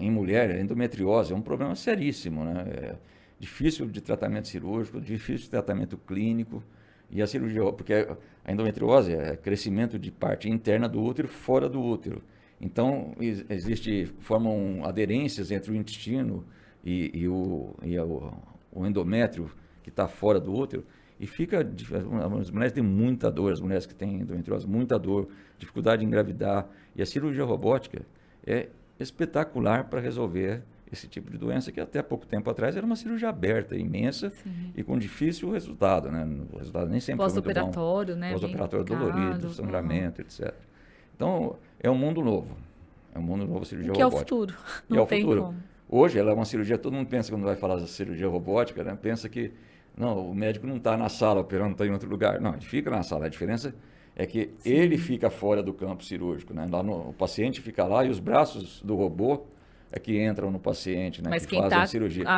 Em mulher, a endometriose é um problema seríssimo, né? É difícil de tratamento cirúrgico, difícil de tratamento clínico. E a cirurgia, porque a endometriose é crescimento de parte interna do útero fora do útero. Então, formam aderências entre o intestino e o endométrio que está fora do útero. E as mulheres têm muita dor, as mulheres que têm endometriose, muita dor, dificuldade de engravidar. E a cirurgia robótica é espetacular para resolver esse tipo de doença, que até pouco tempo atrás era uma cirurgia aberta, imensa, e com difícil resultado, né? O resultado nem sempre foi muito bom. Pós-operatório, né? Pós-operatório dolorido, sangramento, etc. Então, é um mundo novo. É um mundo novo a cirurgia robótica. Que é o futuro. Não tem como. Hoje, ela é uma cirurgia, todo mundo pensa, quando vai falar de cirurgia robótica, né? Pensa que não, o médico não está na sala operando, está em outro lugar. Não, ele fica na sala. A diferença é que ele fica fora do campo cirúrgico, né? O paciente fica lá e os braços do robô é que entram no paciente, né? Mas que quem está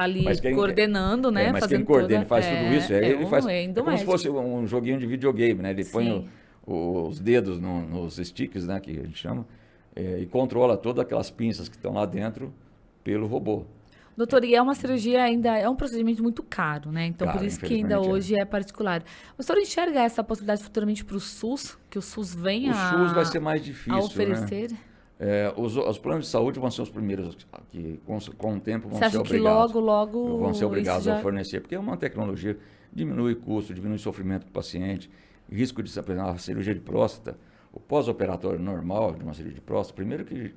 ali coordenando, né? Mas quem coordena, ele faz tudo isso. Ele faz, é como se fosse um joguinho de videogame, né? Ele põe os dedos nos sticks, né? Que a gente chama, e controla todas aquelas pinças que estão lá dentro pelo robô. Doutor, e é uma cirurgia ainda, é um procedimento muito caro, né? Então, por isso que ainda hoje é particular. O senhor enxerga essa possibilidade futuramente para o SUS, que o SUS venha o SUS vai ser mais difícil, a oferecer? Né? Os planos de saúde vão ser os primeiros que, com o tempo, vão ser obrigados. Você acha que logo vão ser obrigados a fornecer, porque é uma tecnologia, diminui custo, diminui sofrimento para o paciente, risco de, por exemplo, a cirurgia de próstata, o pós-operatório normal de uma cirurgia de próstata, primeiro que,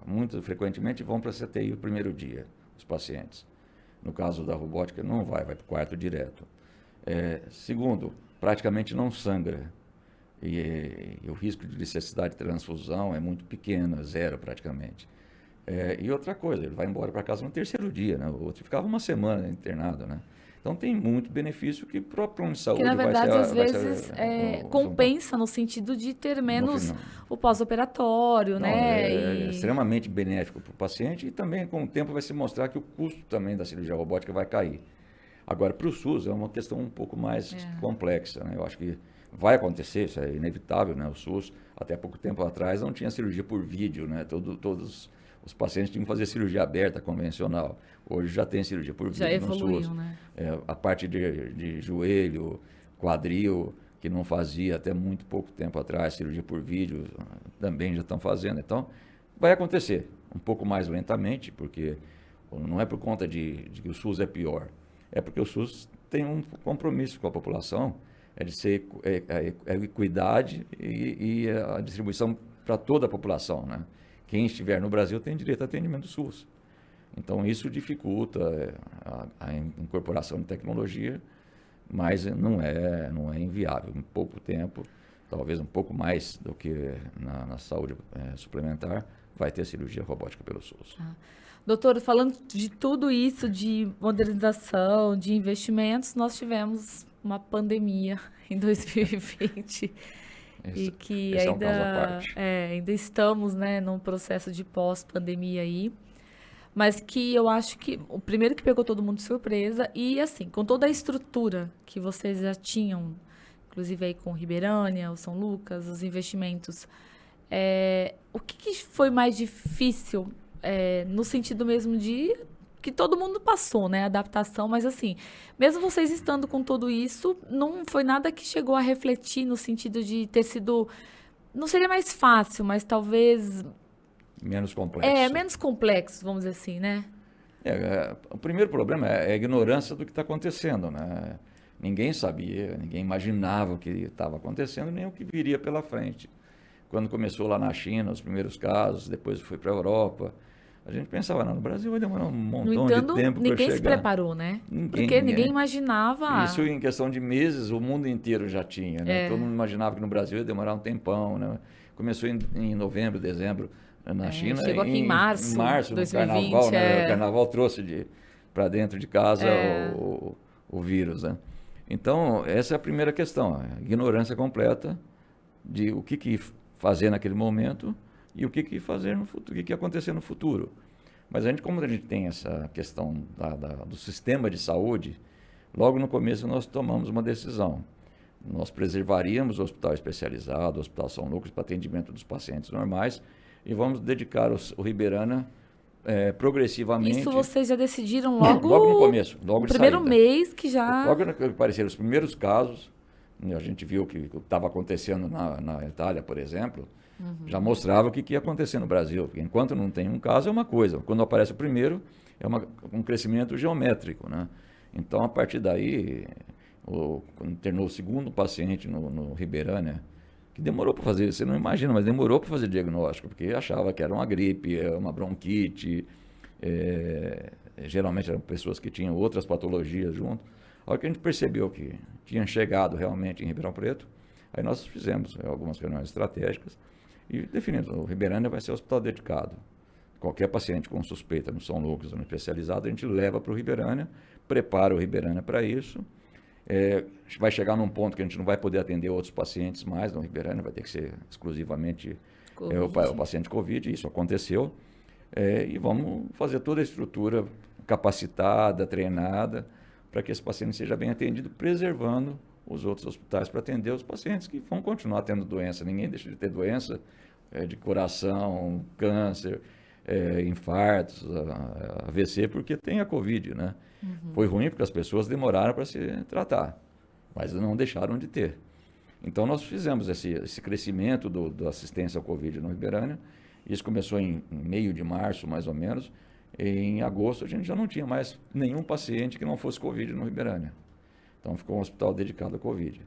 muito frequentemente, vão para a CTI o primeiro dia, os pacientes. No caso da robótica, não vai para o quarto direto. Segundo, praticamente não sangra. E o risco de necessidade de transfusão é muito pequeno, zero praticamente. E outra coisa, ele vai embora para casa no terceiro dia, né? O outro ficava uma semana internado, né? Então tem muito benefício que para o plano de saúde que, na verdade, vai às vezes compensa no sentido de ter menos o pós-operatório, né? É extremamente benéfico para o paciente e também com o tempo vai se mostrar que o custo também da cirurgia robótica vai cair. Agora, para o SUS é uma questão um pouco mais complexa, né? Eu acho que vai acontecer, isso é inevitável, né? O SUS, até pouco tempo atrás, não tinha cirurgia por vídeo, né? Todos os pacientes tinham que fazer cirurgia aberta, convencional. Hoje já tem cirurgia por vídeo no SUS. Já evoluiu, né? A parte de joelho, quadril, que não fazia até muito pouco tempo atrás, cirurgia por vídeo, também já estão fazendo. Então, vai acontecer, um pouco mais lentamente, porque não é por conta de que o SUS é pior, é porque o SUS tem um compromisso com a população, de ser equidade e a distribuição para toda a população, né? Quem estiver no Brasil tem direito a atendimento do SUS. Então, isso dificulta a incorporação de tecnologia, mas não é inviável. Em pouco tempo, talvez um pouco mais do que na saúde suplementar, vai ter cirurgia robótica pelo SUS. Doutor, falando de tudo isso, de modernização, de investimentos, nós tivemos uma pandemia em 2020 e que ainda estamos, né, num processo de pós-pandemia aí, mas que eu acho que o primeiro que pegou todo mundo de surpresa e assim, com toda a estrutura que vocês já tinham, inclusive aí com Ribeirânia, o São Lucas, os investimentos, o que foi mais difícil no sentido mesmo de que todo mundo passou, né? Adaptação, mas assim, mesmo vocês estando com tudo isso, não foi nada que chegou a refletir no sentido de ter sido, não seria mais fácil, mas talvez menos complexo. Menos complexo, vamos dizer assim, né? O primeiro problema é a ignorância do que está acontecendo, né? Ninguém sabia, ninguém imaginava o que estava acontecendo, nem o que viria pela frente. Quando começou lá na China, os primeiros casos, depois foi para a Europa, a gente pensava, no Brasil vai demorar um montão de tempo para chegar. Ninguém se preparou, né? Porque ninguém imaginava. Isso em questão de meses, o mundo inteiro já tinha, né? Todo mundo imaginava que no Brasil ia demorar um tempão, né? Começou em novembro, dezembro, na China. Chegou aqui em março de 2020, no Carnaval, né? O Carnaval trouxe para dentro de casa o vírus, né? Então, essa é a primeira questão, a ignorância completa de o que fazer naquele momento e o que fazer no futuro, o que acontecer no futuro. Mas como a gente tem essa questão do sistema de saúde, logo no começo nós tomamos uma decisão. Nós preservaríamos o hospital especializado, o Hospital São Lucas, para atendimento dos pacientes normais, e vamos dedicar o Ribeirânia progressivamente. Isso vocês já decidiram logo? Logo no começo, logo no de primeiro saída. mês que já... Logo que apareceram os primeiros casos, a gente viu o que estava acontecendo na Itália, por exemplo, já mostrava o que ia acontecer no Brasil. Porque enquanto não tem um caso é uma coisa, quando aparece o primeiro é um crescimento geométrico, né? Então, a partir daí, quando internou o segundo paciente no Ribeirânia, que demorou para fazer, você não imagina, mas demorou para fazer diagnóstico, porque achava que era uma gripe, uma bronquite, geralmente eram pessoas que tinham outras patologias junto. A hora que a gente percebeu que tinha chegado realmente em Ribeirão Preto, aí nós fizemos algumas reuniões estratégicas e definimos, o Ribeirânia vai ser um hospital dedicado. Qualquer paciente com suspeita no São Lucas ou no especializado, a gente leva para o Ribeirânia, prepara o Ribeirânia para isso. Vai chegar num ponto que a gente não vai poder atender outros pacientes mais no Ribeirânia, vai ter que ser exclusivamente o paciente Covid, isso aconteceu. E vamos fazer toda a estrutura capacitada, treinada, para que esse paciente seja bem atendido, preservando os outros hospitais para atender os pacientes que vão continuar tendo doença. Ninguém deixa de ter doença de coração, câncer, infartos, AVC, porque tem a Covid, né? Foi ruim porque as pessoas demoraram para se tratar, mas não deixaram de ter. Então, nós fizemos esse crescimento da assistência ao Covid no Ribeirânia. Isso começou em meio de março, mais ou menos. Em agosto, a gente já não tinha mais nenhum paciente que não fosse Covid no Ribeirânia. Então, ficou um hospital dedicado à Covid.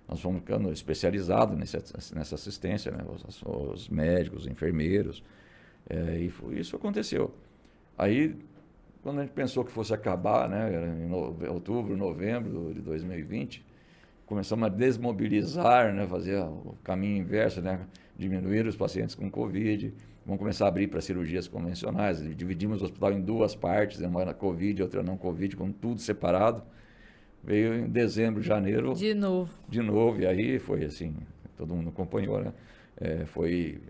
Nós fomos ficando especializados nessa assistência, né? Os médicos, os enfermeiros, e isso aconteceu. Aí, quando a gente pensou que fosse acabar, né, era em outubro, novembro de 2020, começamos a desmobilizar, né, fazer o caminho inverso, né, diminuir os pacientes com Covid, vamos começar a abrir para cirurgias convencionais, dividimos o hospital em duas partes, uma era Covid, outra não Covid, com tudo separado. Veio em dezembro, janeiro. De novo. De novo, e aí foi assim, todo mundo acompanhou, né? Foi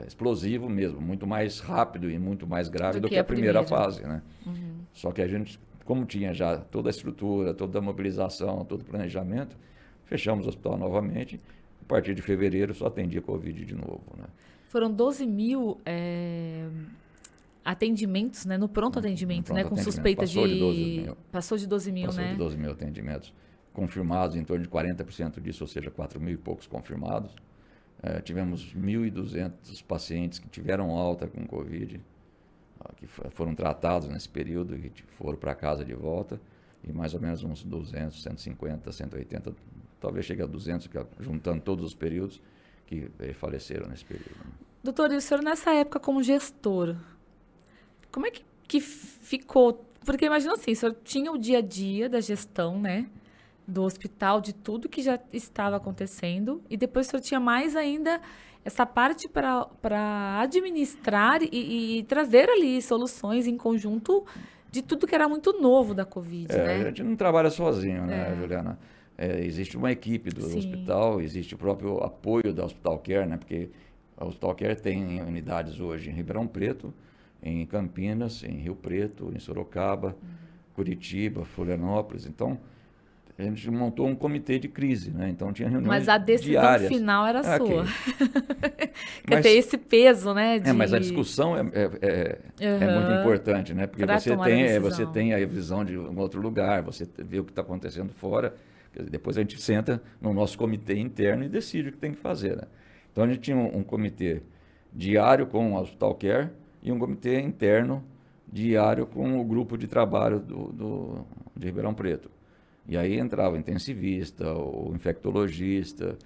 explosivo mesmo, muito mais rápido e muito mais grave do que a primeira fase, né? Só que a gente, como tinha já toda a estrutura, toda a mobilização, todo o planejamento, fechamos o hospital novamente. A partir de fevereiro só atendia Covid de novo, né? Foram 12 mil atendimentos, né? No pronto atendimento, né? Com suspeita passou de 12 mil. Passou de 12 mil, Passou né? de 12 mil atendimentos confirmados, em torno de 40% disso, ou seja, 4 mil e poucos confirmados. Tivemos 1.200 pacientes que tiveram alta com Covid, que foram tratados nesse período e foram para casa de volta, e mais ou menos uns 200, 150, 180, talvez chegue a 200, juntando todos os períodos, que faleceram nesse período. Doutor, e o senhor nessa época como gestor, como é que ficou? Porque imagina assim, o senhor tinha o dia a dia da gestão, né? Do hospital, de tudo que já estava acontecendo, e depois o senhor tinha mais ainda essa parte para administrar e trazer ali soluções em conjunto de tudo que era muito novo da Covid, né? A gente não trabalha sozinho, né, Juliana? Existe uma equipe do hospital, existe o próprio apoio da Hospital Care, né? Porque a Hospital Care tem unidades hoje em Ribeirão Preto, em Campinas, em Rio Preto, em Sorocaba, Curitiba, Florianópolis. Então, a gente montou um comitê de crise, né? Então tinha reuniões Mas a decisão diárias. final era sua. Okay. Quer dizer, esse peso, né? Mas a discussão é muito importante, né? Porque você tem a visão de um outro lugar, você vê o que está acontecendo fora. Depois a gente senta no nosso comitê interno e decide o que tem que fazer, né? Então a gente tinha um comitê diário com o Hospital Care e um comitê interno diário com o grupo de trabalho de Ribeirão Preto. E aí entrava o intensivista, o infectologista,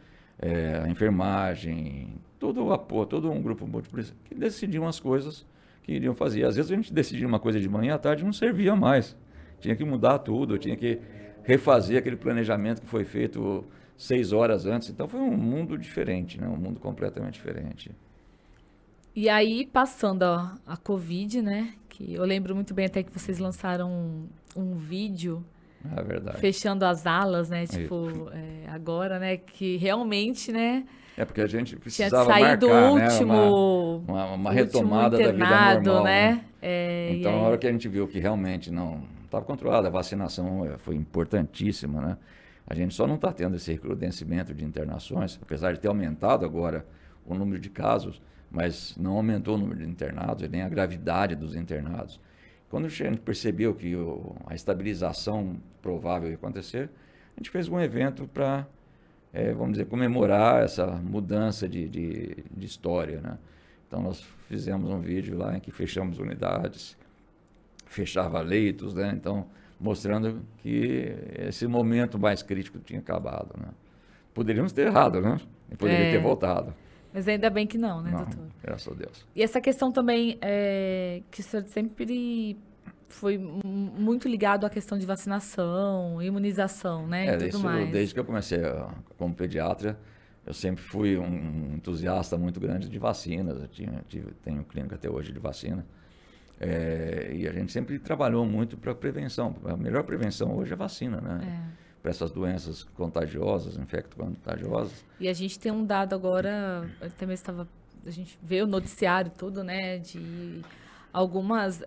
a enfermagem, todo o apoio, todo um grupo multidisciplinar que decidiam as coisas que iriam fazer. Às vezes a gente decidia uma coisa de manhã, à tarde não servia mais. Tinha que mudar tudo, tinha que refazer aquele planejamento que foi feito 6 horas antes. Então foi um mundo diferente, né? Um mundo completamente diferente. E aí, passando a Covid, né? Que eu lembro muito bem até que vocês lançaram um vídeo... É verdade. Fechando as alas, né? Tipo, agora, né? Que realmente, né? porque a gente Tinha precisava saído o marcar, né, último, uma retomada da vida internado, normal, né? né? E Então, na aí? hora que a gente viu que realmente não estava controlada, a vacinação foi importantíssima, né? A gente só não está tendo esse recrudescimento de internações, apesar de ter aumentado agora o número de casos, mas não aumentou o número de internados e nem a gravidade dos internados. Quando a gente percebeu que a estabilização provável ia acontecer, a gente fez um evento para, vamos dizer, comemorar essa mudança de história, né? Então, nós fizemos um vídeo lá em que fechamos unidades, fechava leitos, né? Então, mostrando que esse momento mais crítico tinha acabado, né? Poderíamos ter errado, né? E poderia ter voltado. Mas ainda bem que não, né, Não, doutor? graças a Deus. E essa questão também, que o senhor sempre foi muito ligado à questão de vacinação, imunização, né, e tudo Isso, mais. desde que eu comecei como pediatra, eu sempre fui um entusiasta muito grande de vacinas. Eu tenho clínica até hoje de vacina. E a gente sempre trabalhou muito para prevenção. A melhor prevenção hoje é vacina, né? Para essas doenças contagiosas, infecto-contagiosas. E a gente tem um dado agora, até mesmo a gente vê o noticiário tudo, né, de algumas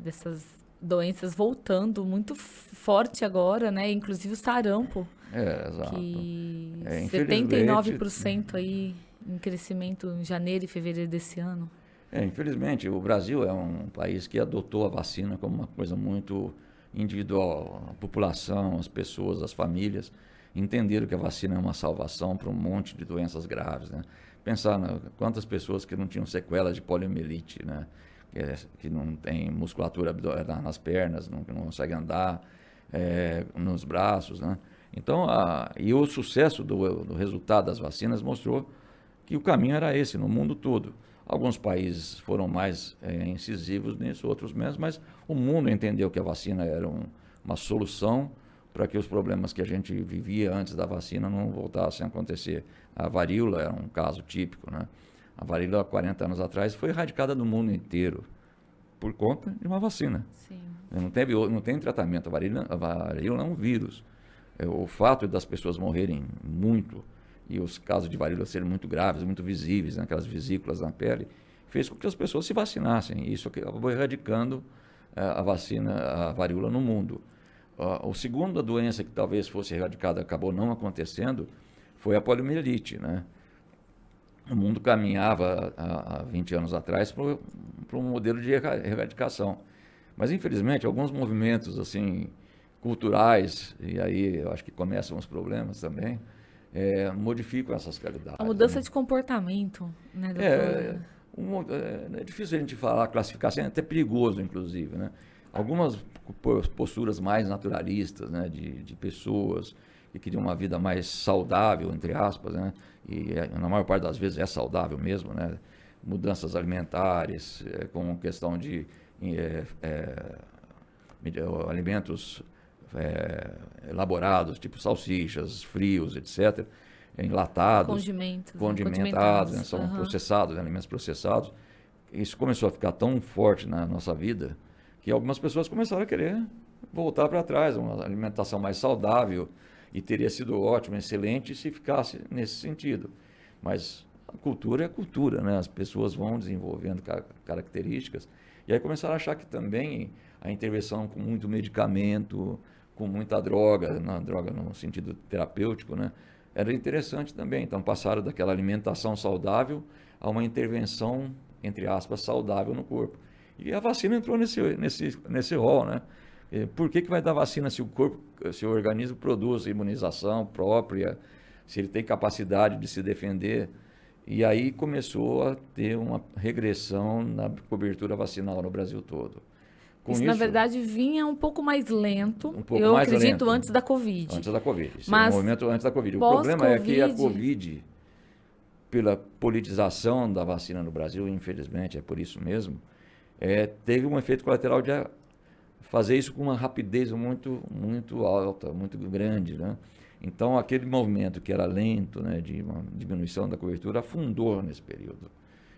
dessas doenças voltando muito forte agora, né, inclusive o sarampo, Exato. que Infelizmente, 79% aí em crescimento em janeiro e fevereiro desse ano. Infelizmente, o Brasil é um país que adotou a vacina como uma coisa muito individual. A população, as pessoas, as famílias entenderam que a vacina é uma salvação para um monte de doenças graves, né? Pensar quantas pessoas que não tinham sequelas de poliomielite, né? Que não tem musculatura nas pernas, não consegue andar, nos braços, né? Então, e o sucesso do resultado das vacinas mostrou que o caminho era esse no mundo todo. Alguns países foram mais incisivos nisso, outros menos, mas o mundo entendeu que a vacina era uma solução para que os problemas que a gente vivia antes da vacina não voltassem a acontecer. A varíola é um caso típico, né? A varíola, há 40 anos atrás, foi erradicada do mundo inteiro por conta de uma vacina. Sim. Não tem tratamento. A varíola é um vírus. O fato das pessoas morrerem muito e os casos de varíola serem muito graves, muito visíveis, né, aquelas vesículas na pele, fez com que as pessoas se vacinassem. E isso acabou erradicando a varíola no mundo. A segunda doença que talvez fosse erradicada, acabou não acontecendo, foi a poliomielite, né? O mundo caminhava há 20 anos atrás para um modelo de erradicação. Mas, infelizmente, alguns movimentos assim culturais, e aí eu acho que começam os problemas também, modificam essas realidades. A mudança né? de comportamento, né, doutor? É difícil a gente falar, classificar, assim, é até perigoso, inclusive, né? Algumas posturas mais naturalistas, né, de pessoas que queriam uma vida mais saudável, entre aspas, né? E na maior parte das vezes é saudável mesmo, né? Mudanças alimentares, com questão de alimentos elaborados, tipo salsichas, frios, etc., enlatados, condimentados, né? São processados, né? Alimentos processados. Isso começou a ficar tão forte na nossa vida que algumas pessoas começaram a querer voltar para trás, uma alimentação mais saudável, e teria sido ótimo, excelente se ficasse nesse sentido. Mas a cultura é cultura, né? As pessoas vão desenvolvendo características, e aí começaram a achar que também a intervenção com muito medicamento, com muita droga no sentido terapêutico, né, era interessante também. Então passaram daquela alimentação saudável a uma intervenção, entre aspas, saudável no corpo. E a vacina entrou nesse rol, né? Por que vai dar vacina se o organismo produz imunização própria, se ele tem capacidade de se defender? E aí começou a ter uma regressão na cobertura vacinal no Brasil todo. Isso, na verdade, vinha um pouco mais lento, eu acredito, lento. Antes da Covid. Antes da Covid. Mas um movimento antes da Covid. O problema é que a Covid, pela politização da vacina no Brasil, infelizmente, é por isso mesmo, teve um efeito colateral de fazer isso com uma rapidez muito, muito alta, muito grande, né? Então, aquele movimento que era lento, né, de uma diminuição da cobertura, afundou nesse período.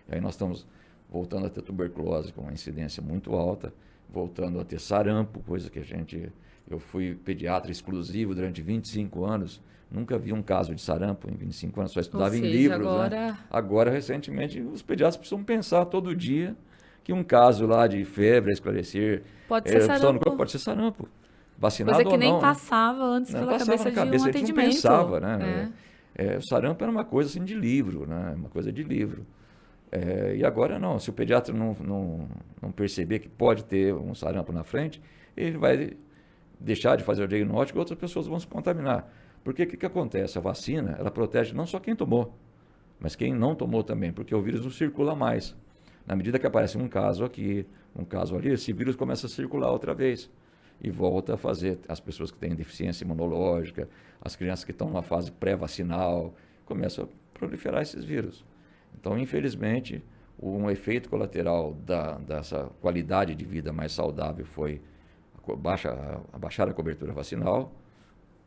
E aí nós estamos voltando a ter tuberculose com uma incidência muito alta, voltando a ter sarampo, coisa que eu fui pediatra exclusivo durante 25 anos, nunca vi um caso de sarampo em 25 anos, só estudava em livros. Agora... Né? Agora, recentemente, os pediatras precisam pensar todo dia que um caso lá de febre a esclarecer, pode ser sarampo. pode ser sarampo. Vacinado coisa que ou nem não, passava antes não, pela passava cabeça na cabeça, de um a gente não atendimento. pensava, né? O sarampo era uma coisa assim de livro, né? Uma coisa de livro. E agora não, se o pediatra não perceber que pode ter um sarampo na frente, ele vai deixar de fazer o diagnóstico e outras pessoas vão se contaminar. Porque o que acontece? A vacina, ela protege não só quem tomou, mas quem não tomou também, porque o vírus não circula mais. Na medida que aparece um caso aqui, um caso ali, esse vírus começa a circular outra vez e volta a fazer as pessoas que têm deficiência imunológica, as crianças que estão numa fase pré-vacinal, começam a proliferar esses vírus. Então, infelizmente, um efeito colateral dessa qualidade de vida mais saudável foi abaixar a cobertura vacinal,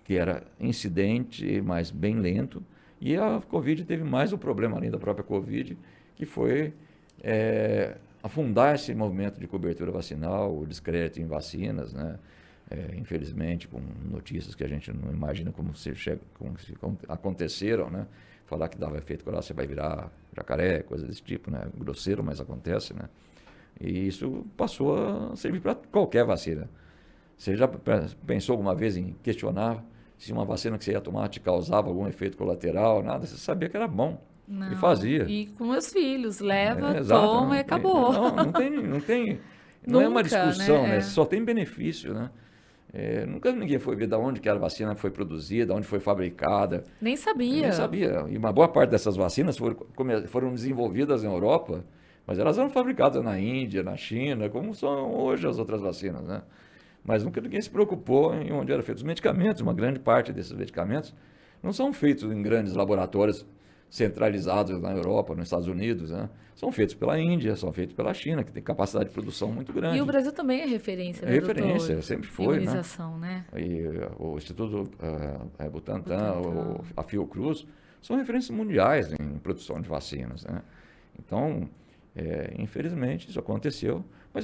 que era incidente, mas bem lento, e a Covid teve mais um problema além da própria Covid, que foi afundar esse movimento de cobertura vacinal, o descrédito em vacinas, né? Infelizmente, com notícias que a gente não imagina como aconteceram, né? Falar que dava efeito colateral, você vai virar jacaré, coisa desse tipo, né? Grosseiro, mas acontece, né? E isso passou a servir para qualquer vacina. Você já pensou alguma vez em questionar se uma vacina que você ia tomar te causava algum efeito colateral, nada? Você sabia que era bom. Não, e fazia. E com meus filhos, leva, exato, toma e acabou. Não é uma Nunca, discussão, né? Só tem benefício, né? Nunca ninguém foi ver de onde que a vacina foi produzida, onde foi fabricada. Nem sabia. Nem sabia. E uma boa parte dessas vacinas foram desenvolvidas na Europa, mas elas eram fabricadas na Índia, na China, como são hoje as outras vacinas, né? Mas nunca ninguém se preocupou em onde eram feitos os medicamentos. Uma grande parte desses medicamentos não são feitos em grandes laboratórios centralizados na Europa, nos Estados Unidos, né? São feitos pela Índia, são feitos pela China, que tem capacidade de produção muito grande. E o Brasil também é referência, né, referência, doutor? sempre foi, Imunização, né? E o Instituto Butantan, a Fiocruz, são referências mundiais em produção de vacinas, né? Então, infelizmente, isso aconteceu, mas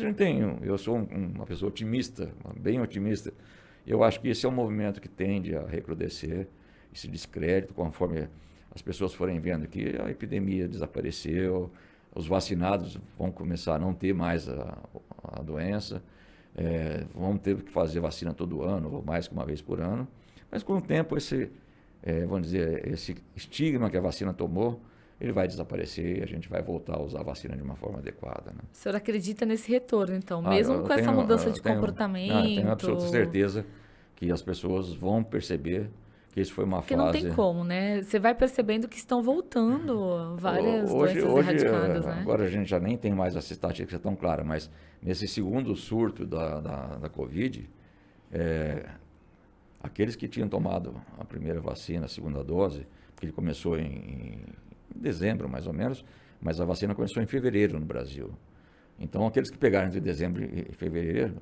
eu sou uma pessoa otimista, bem otimista. Eu acho que esse é um movimento que tende a recrudescer, esse descrédito, conforme as pessoas forem vendo que a epidemia desapareceu, os vacinados vão começar a não ter mais a doença, vão ter que fazer vacina todo ano, ou mais que uma vez por ano, mas com o tempo esse estigma que a vacina tomou, ele vai desaparecer e a gente vai voltar a usar a vacina de uma forma adequada, né? O senhor acredita nesse retorno, então, mesmo com essa mudança de comportamento? Eu tenho absoluta certeza que as pessoas vão perceber que isso foi uma Porque fase... não tem como, né? Você vai percebendo que estão voltando várias doenças erradicadas, né? Agora a gente já nem tem mais essa estatística tão clara, mas nesse segundo surto da Covid, aqueles que tinham tomado a primeira vacina, a segunda dose, porque ele começou em dezembro, mais ou menos, mas a vacina começou em fevereiro no Brasil. Então, aqueles que pegaram entre dezembro e fevereiro,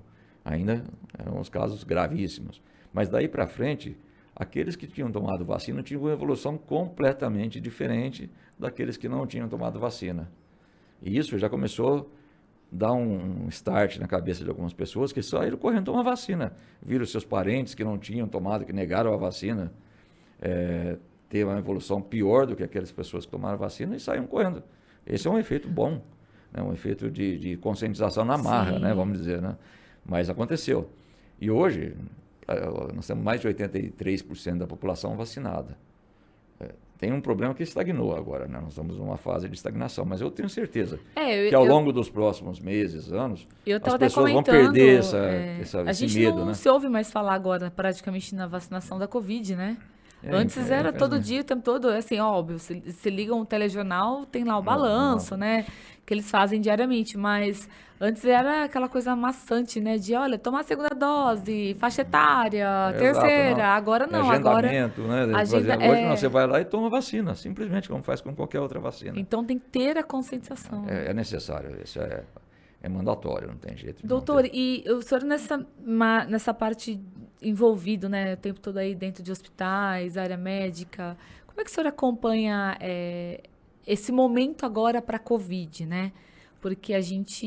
ainda eram os casos gravíssimos. Mas daí para frente, aqueles que tinham tomado vacina tinham uma evolução completamente diferente daqueles que não tinham tomado vacina. E isso já começou a dar um start na cabeça de algumas pessoas que saíram correndo tomar vacina. Viram seus parentes que não tinham tomado, que negaram a vacina, ter uma evolução pior do que aquelas pessoas que tomaram vacina e saíram correndo. Esse é um efeito bom, né? Um efeito de conscientização na marra, né? Vamos dizer, né? Mas aconteceu. E hoje, nós temos mais de 83% da população vacinada. Tem um problema que estagnou agora, né? Nós estamos numa fase de estagnação, mas eu tenho certeza que ao longo dos próximos meses, anos, as pessoas vão perder esse medo. A gente não se ouve mais falar agora praticamente na vacinação da Covid, né? Antes era todo dia, o tempo todo, assim, óbvio, se liga um telejornal, tem lá o balanço, né? Que eles fazem diariamente, mas antes era aquela coisa maçante, né? De, olha, tomar a segunda dose, faixa etária, terceira, não. agora não. Agendamento, agora, né? Hoje não, você vai lá e toma vacina, simplesmente como faz com qualquer outra vacina. Então tem que ter a conscientização. É necessário, isso é mandatório, não tem jeito. Doutor, e o senhor nessa parte envolvido, né, o tempo todo aí dentro de hospitais, área médica, como é que o senhor acompanha esse momento agora para a Covid, né? porque a gente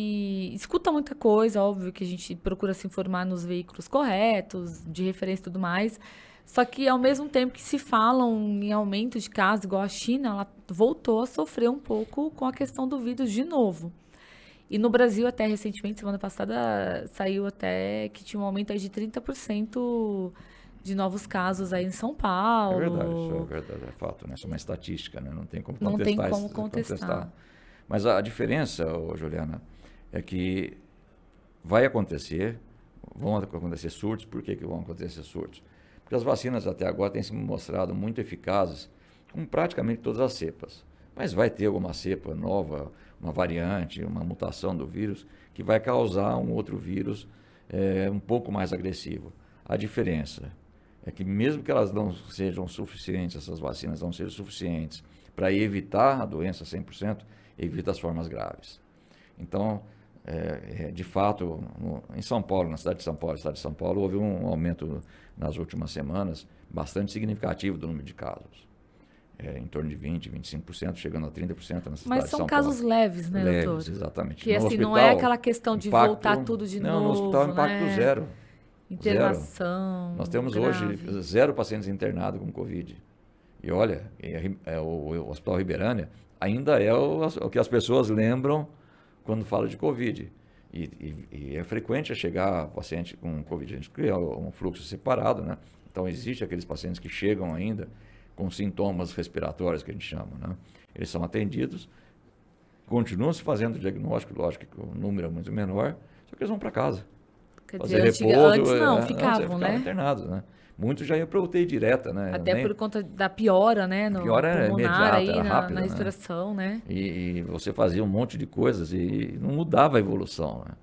escuta muita coisa, óbvio que a gente procura se informar nos veículos corretos, de referência e tudo mais, só que ao mesmo tempo que se falam em aumento de casos, igual a China, ela voltou a sofrer um pouco com a questão do vírus de novo. E no Brasil, até recentemente, semana passada, saiu até que tinha um aumento aí de 30% de novos casos aí em São Paulo. Isso é verdade, é fato, né? Isso é uma estatística, né? Não tem como Não tem contestar. como contestar. Mas a diferença, Juliana, é que vai acontecer, vão acontecer surtos. Por que vão acontecer surtos? Porque as vacinas até agora têm se mostrado muito eficazes com praticamente todas as cepas. Mas vai ter alguma cepa nova, uma variante, uma mutação do vírus, que vai causar um outro vírus um pouco mais agressivo. A diferença é que mesmo que elas não sejam suficientes, essas vacinas não sejam suficientes para evitar a doença 100%, evita as formas graves. Então, de fato, em São Paulo, na cidade de São Paulo, estado de São Paulo, houve um aumento nas últimas semanas bastante significativo do número de casos. Em torno de 20%, 25%, chegando a 30% na cidade de São Paulo. Mas são casos leves, né, doutor? Leves, exatamente. Que assim, não é aquela questão de voltar tudo de novo, no hospital é impacto né? zero. Internação. Nós temos grave. hoje 0 pacientes internados com Covid. E olha, o Hospital Riberânia ainda é o que as pessoas lembram quando fala de Covid. E é frequente chegar paciente com Covid. A gente cria um fluxo separado, né? Então, existe aqueles pacientes que chegam ainda com sintomas respiratórios, que a gente chama, né? Eles são atendidos, continuam se fazendo diagnóstico, lógico que o número é muito menor, só que eles vão para casa. Quer dizer, antes não, ficavam, né? Internados, né? Muitos já iam para UTI direta, né? Até por conta da piora, né? No piora pulmonar imediata, aí, era rápida, na respiração, né? E você fazia um monte de coisas e não mudava a evolução, né?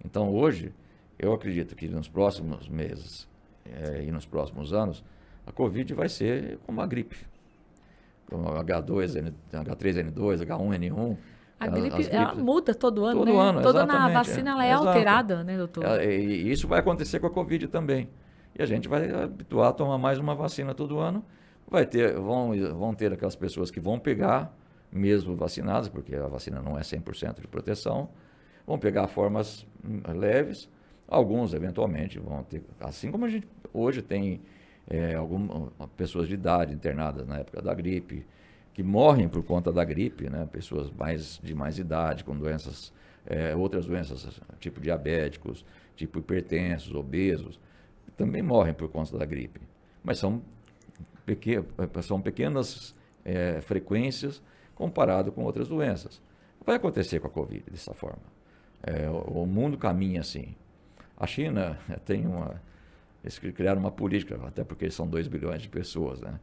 Então, hoje, eu acredito que nos próximos meses e nos próximos anos, a Covid vai ser como a gripe. Como H2, H3N2, H1N1. A gripe ela muda todo ano, todo né? ano, Todo ano a vacina ela é alterada, né, doutor? E isso vai acontecer com a Covid também. E a gente vai habituar a tomar mais uma vacina todo ano. Vão ter aquelas pessoas que vão pegar, mesmo vacinadas, porque a vacina não é 100% de proteção, vão pegar formas leves. Alguns, eventualmente, vão ter... Assim como a gente hoje tem algumas pessoas de idade internadas na época da gripe, que morrem por conta da gripe, né? Pessoas de mais idade, com doenças, outras doenças, tipo diabéticos, tipo hipertensos, obesos, também morrem por conta da gripe. Mas são pequenas frequências comparado com outras doenças. Vai acontecer com a Covid dessa forma. O mundo caminha assim. A China eles criaram uma política, até porque eles são 2 bilhões de pessoas, né?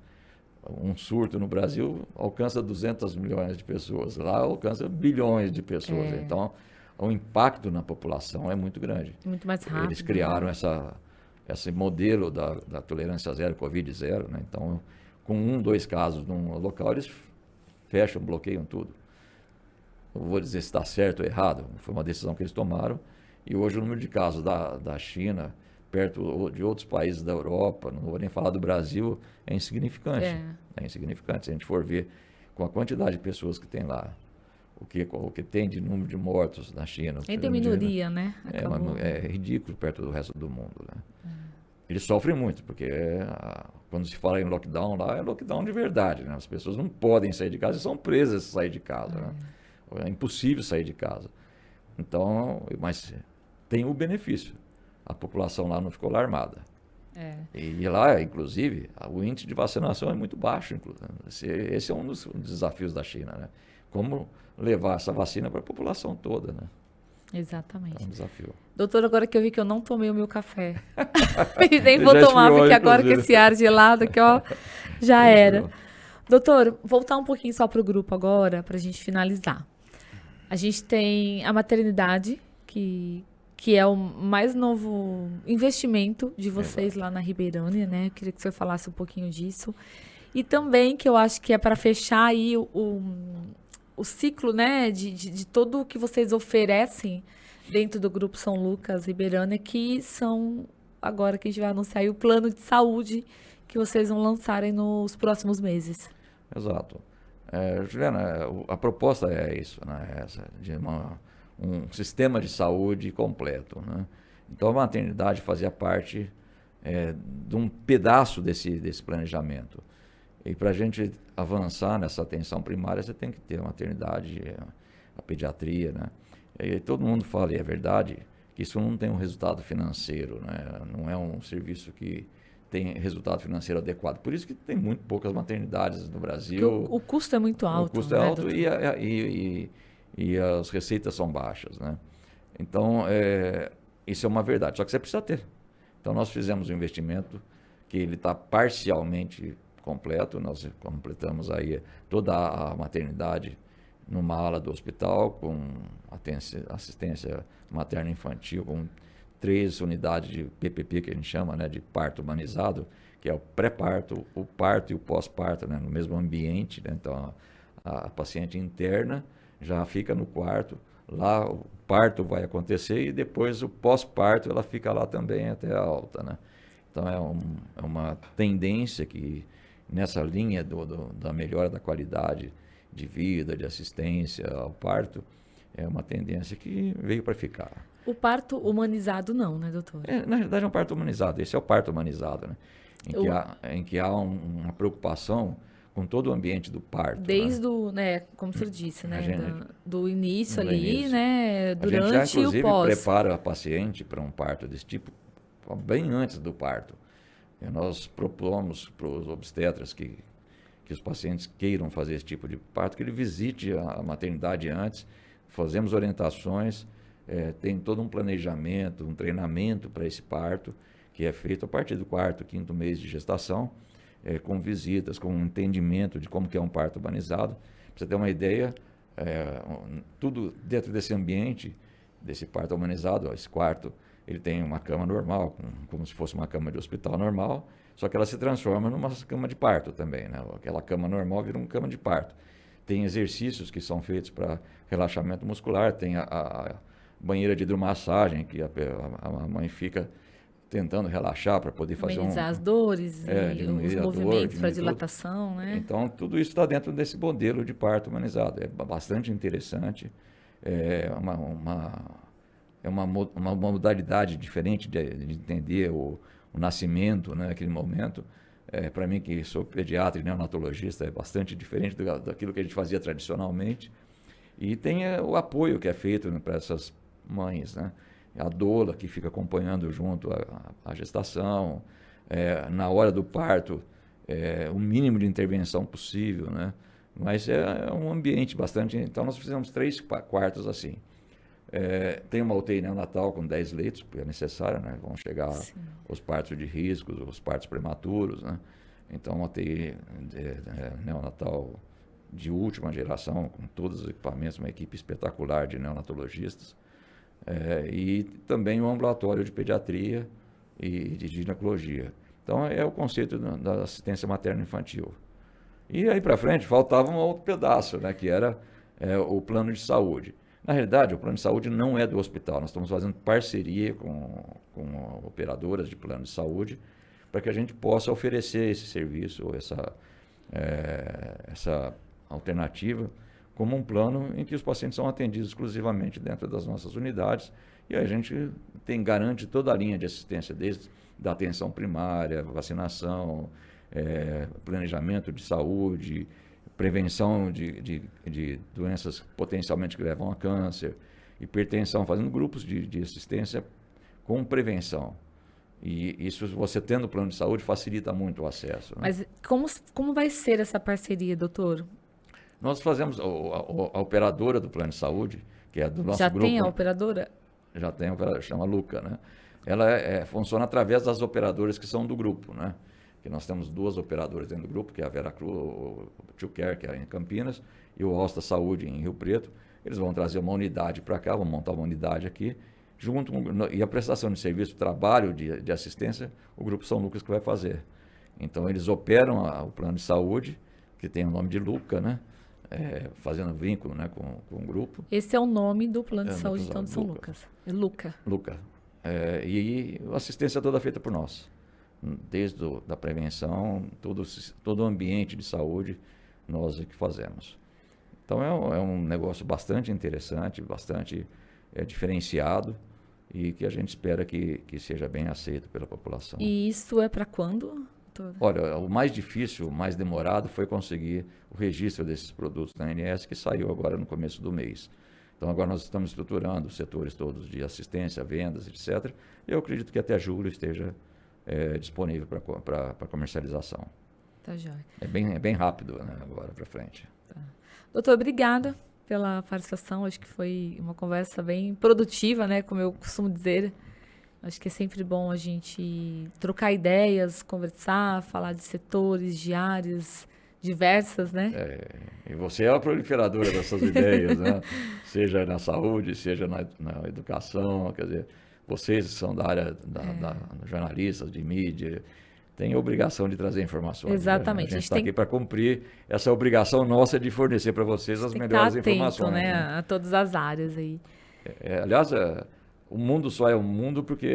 Um surto no Brasil alcança 200 milhões de pessoas, lá alcança bilhões de pessoas. Então, o impacto na população é muito grande. Muito mais rápido. Eles criaram esse modelo da tolerância zero, Covid zero, né? Então, com 2 casos num local, eles fecham, bloqueiam tudo. Eu vou dizer se está certo ou errado, foi uma decisão que eles tomaram. E hoje o número de casos da China, perto de outros países da Europa, não vou nem falar do Brasil, é insignificante. É insignificante. Se a gente for ver com a quantidade de pessoas que tem lá, o que tem de número de mortos na China. Ainda minoria, né? É ridículo perto do resto do mundo, né? Eles sofrem muito, porque quando se fala em lockdown lá, é lockdown de verdade, né? As pessoas não podem sair de casa e são presas a sair de casa, né? É impossível sair de casa. Então, mas tem o benefício. A população lá não ficou alarmada. E lá, inclusive, o índice de vacinação é muito baixo. Esse é um dos desafios da China, né? Como levar essa vacina para a população toda, né? Exatamente. É um desafio. Doutor, agora que eu vi que eu não tomei o meu café. E nem vou tomar, porque agora com esse ar gelado aqui, ó, já era. Doutor, voltar um pouquinho só para o grupo agora, para a gente finalizar. A gente tem a maternidade, que é o mais novo investimento de vocês lá na Riberânia, né? Eu queria que você falasse um pouquinho disso. E também que eu acho que é para fechar aí o ciclo, né, de tudo o que vocês oferecem dentro do Grupo São Lucas Riberânia, que são, agora que a gente vai anunciar aí, o plano de saúde que vocês vão lançarem nos próximos meses. Exato. Juliana, a proposta é isso, né? Essa, de um sistema de saúde completo, né? Então a maternidade fazia parte de um pedaço desse planejamento. E para a gente avançar nessa atenção primária, você tem que ter a maternidade, a pediatria, né? E todo mundo fala, e é verdade, que isso não tem um resultado financeiro, né? Não é um serviço que tem resultado financeiro adequado. Por isso que tem muito poucas maternidades no Brasil. O custo é muito alto. O custo é alto e as receitas são baixas, né? Então, isso é uma verdade. Só que você precisa ter. Então, nós fizemos um investimento que ele está parcialmente completo. Nós completamos aí toda a maternidade numa ala do hospital, com assistência materno-infantil, com 3 unidades de PPP, que a gente chama, né, de parto humanizado, que é o pré-parto, o parto e o pós-parto, né, no mesmo ambiente, né? Então, a paciente interna já fica no quarto, lá o parto vai acontecer e depois o pós-parto ela fica lá também até a alta, né? Então, é uma tendência que, nessa linha da melhora da qualidade de vida, de assistência ao parto, é uma tendência que veio para ficar. O parto humanizado não, né, doutor? Na realidade é um parto humanizado, esse é o parto humanizado, né? Em que há uma preocupação com todo o ambiente do parto. Desde né? o, né, como o senhor disse, né, gente, do início do ali, início. né, A gente durante já, e o inclusive, pós. prepara a paciente para um parto desse tipo bem antes do parto. E nós propomos para os obstetras que os pacientes queiram fazer esse tipo de parto, que ele visite a maternidade antes, fazemos orientações, tem todo um planejamento, um treinamento para esse parto, que é feito a partir do 4º, 5º mês de gestação, com visitas, com um entendimento de como que é um parto humanizado. Para você ter uma ideia, tudo dentro desse ambiente, desse parto humanizado, esse quarto, ele tem uma cama normal, como se fosse uma cama de hospital normal, só que ela se transforma numa cama de parto também, né? Aquela cama normal vira uma cama de parto. Tem exercícios que são feitos para relaxamento muscular, tem a banheira de hidromassagem, que a mãe fica tentando relaxar para poder fazer amenizar as dores e os movimentos para dilatação, né? Então, tudo isso está dentro desse modelo de parto humanizado. É bastante interessante, é uma modalidade diferente de entender o nascimento, né, naquele momento. Para mim, que sou pediatra e neonatologista, é bastante diferente daquilo que a gente fazia tradicionalmente. E tem o apoio que é feito, né, para essas mães, né? A doula que fica acompanhando junto a gestação, na hora do parto, o mínimo de intervenção possível, né? Mas é um ambiente bastante... Então, nós fizemos 3 quartos assim. Tem uma UTI neonatal com 10 leitos, porque é necessário, né? Vão chegar os partos de risco, os partos prematuros, né? Então, uma UTI neonatal de última geração, com todos os equipamentos, uma equipe espetacular de neonatologistas. E também um ambulatório de pediatria e de ginecologia. Então, é o conceito da assistência materno-infantil. E aí para frente, faltava um outro pedaço, né? Que era o plano de saúde. Na realidade, o plano de saúde não é do hospital. Nós estamos fazendo parceria com operadoras de plano de saúde para que a gente possa oferecer esse serviço, essa alternativa, como um plano em que os pacientes são atendidos exclusivamente dentro das nossas unidades e a gente garante toda a linha de assistência, desde da atenção primária, vacinação, planejamento de saúde, prevenção de doenças potencialmente que levam a câncer, hipertensão, fazendo grupos de assistência com prevenção. E isso, você tendo plano de saúde, facilita muito o acesso. Né? Mas como vai ser essa parceria, doutor? Nós fazemos a operadora do plano de saúde, que é do nosso grupo. Já tem a operadora? Já tem a operadora, chama Luca, né? Ela funciona através das operadoras que são do grupo, né? Que nós temos 2 operadoras dentro do grupo, que é a Veracruz, o Tio Care, que é em Campinas, e o Alsta Saúde em Rio Preto. Eles vão trazer uma unidade para cá, vão montar uma unidade aqui, e a prestação de serviço, trabalho de assistência, o Grupo São Lucas que vai fazer. Então, eles operam o plano de saúde, que tem o nome de Luca, né? Fazendo vínculo, né, com o grupo. Esse é o nome do plano de saúde, então, de São Lucas. Luca. Luca. E a assistência toda feita por nós. Desde da prevenção, todo o ambiente de saúde, nós é que fazemos. Então, é um negócio bastante interessante, bastante diferenciado e que a gente espera que seja bem aceito pela população. E isso é para quando, doutor? Olha, o mais difícil, o mais demorado foi conseguir o registro desses produtos na ANS, que saiu agora no começo do mês. Então agora nós estamos estruturando os setores todos de assistência, vendas, etc. Eu acredito que até julho esteja disponível para comercialização. Tá jóia. É bem rápido, né, agora para frente. Tá. Doutor, obrigada pela participação. Acho que foi uma conversa bem produtiva, né? Como eu costumo dizer. Acho que é sempre bom a gente trocar ideias, conversar, falar de setores, de áreas diversas, né? E você é a proliferadora dessas ideias, né? Seja na saúde, seja na educação, quer dizer, vocês são da área jornalistas, de mídia, têm a obrigação de trazer informações. Exatamente. Né? A gente está aqui para cumprir essa obrigação nossa de fornecer para vocês as melhores informações. Né? A todas as áreas aí. Aliás, o mundo só é um mundo porque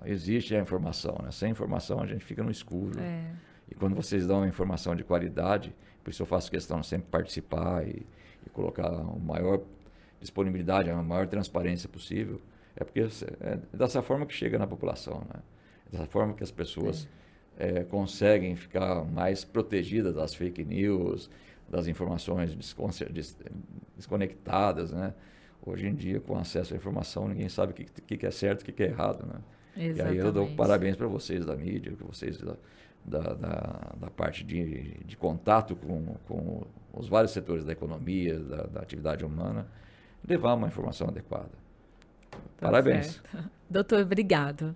existe a informação. Né? Sem informação a gente fica no escuro. E quando vocês dão uma informação de qualidade, por isso eu faço questão de sempre participar e colocar a maior disponibilidade, a maior transparência possível, é porque é dessa forma que chega na população, né? É dessa forma que as pessoas conseguem ficar mais protegidas das fake news, das informações desconectadas, né? Hoje em dia, com acesso à informação, ninguém sabe o que é certo e o que é errado, né? Exatamente. E aí eu dou parabéns para vocês da mídia, que vocês da parte de contato com os vários setores da economia, da atividade humana, levar uma informação adequada. Parabéns. Certo. Doutor, obrigado.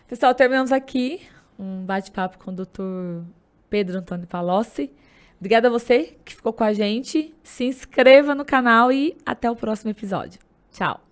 Pessoal, terminamos aqui um bate-papo com o doutor Pedro Antônio Palocci. Obrigada a você que ficou com a gente. Se inscreva no canal e até o próximo episódio. Tchau.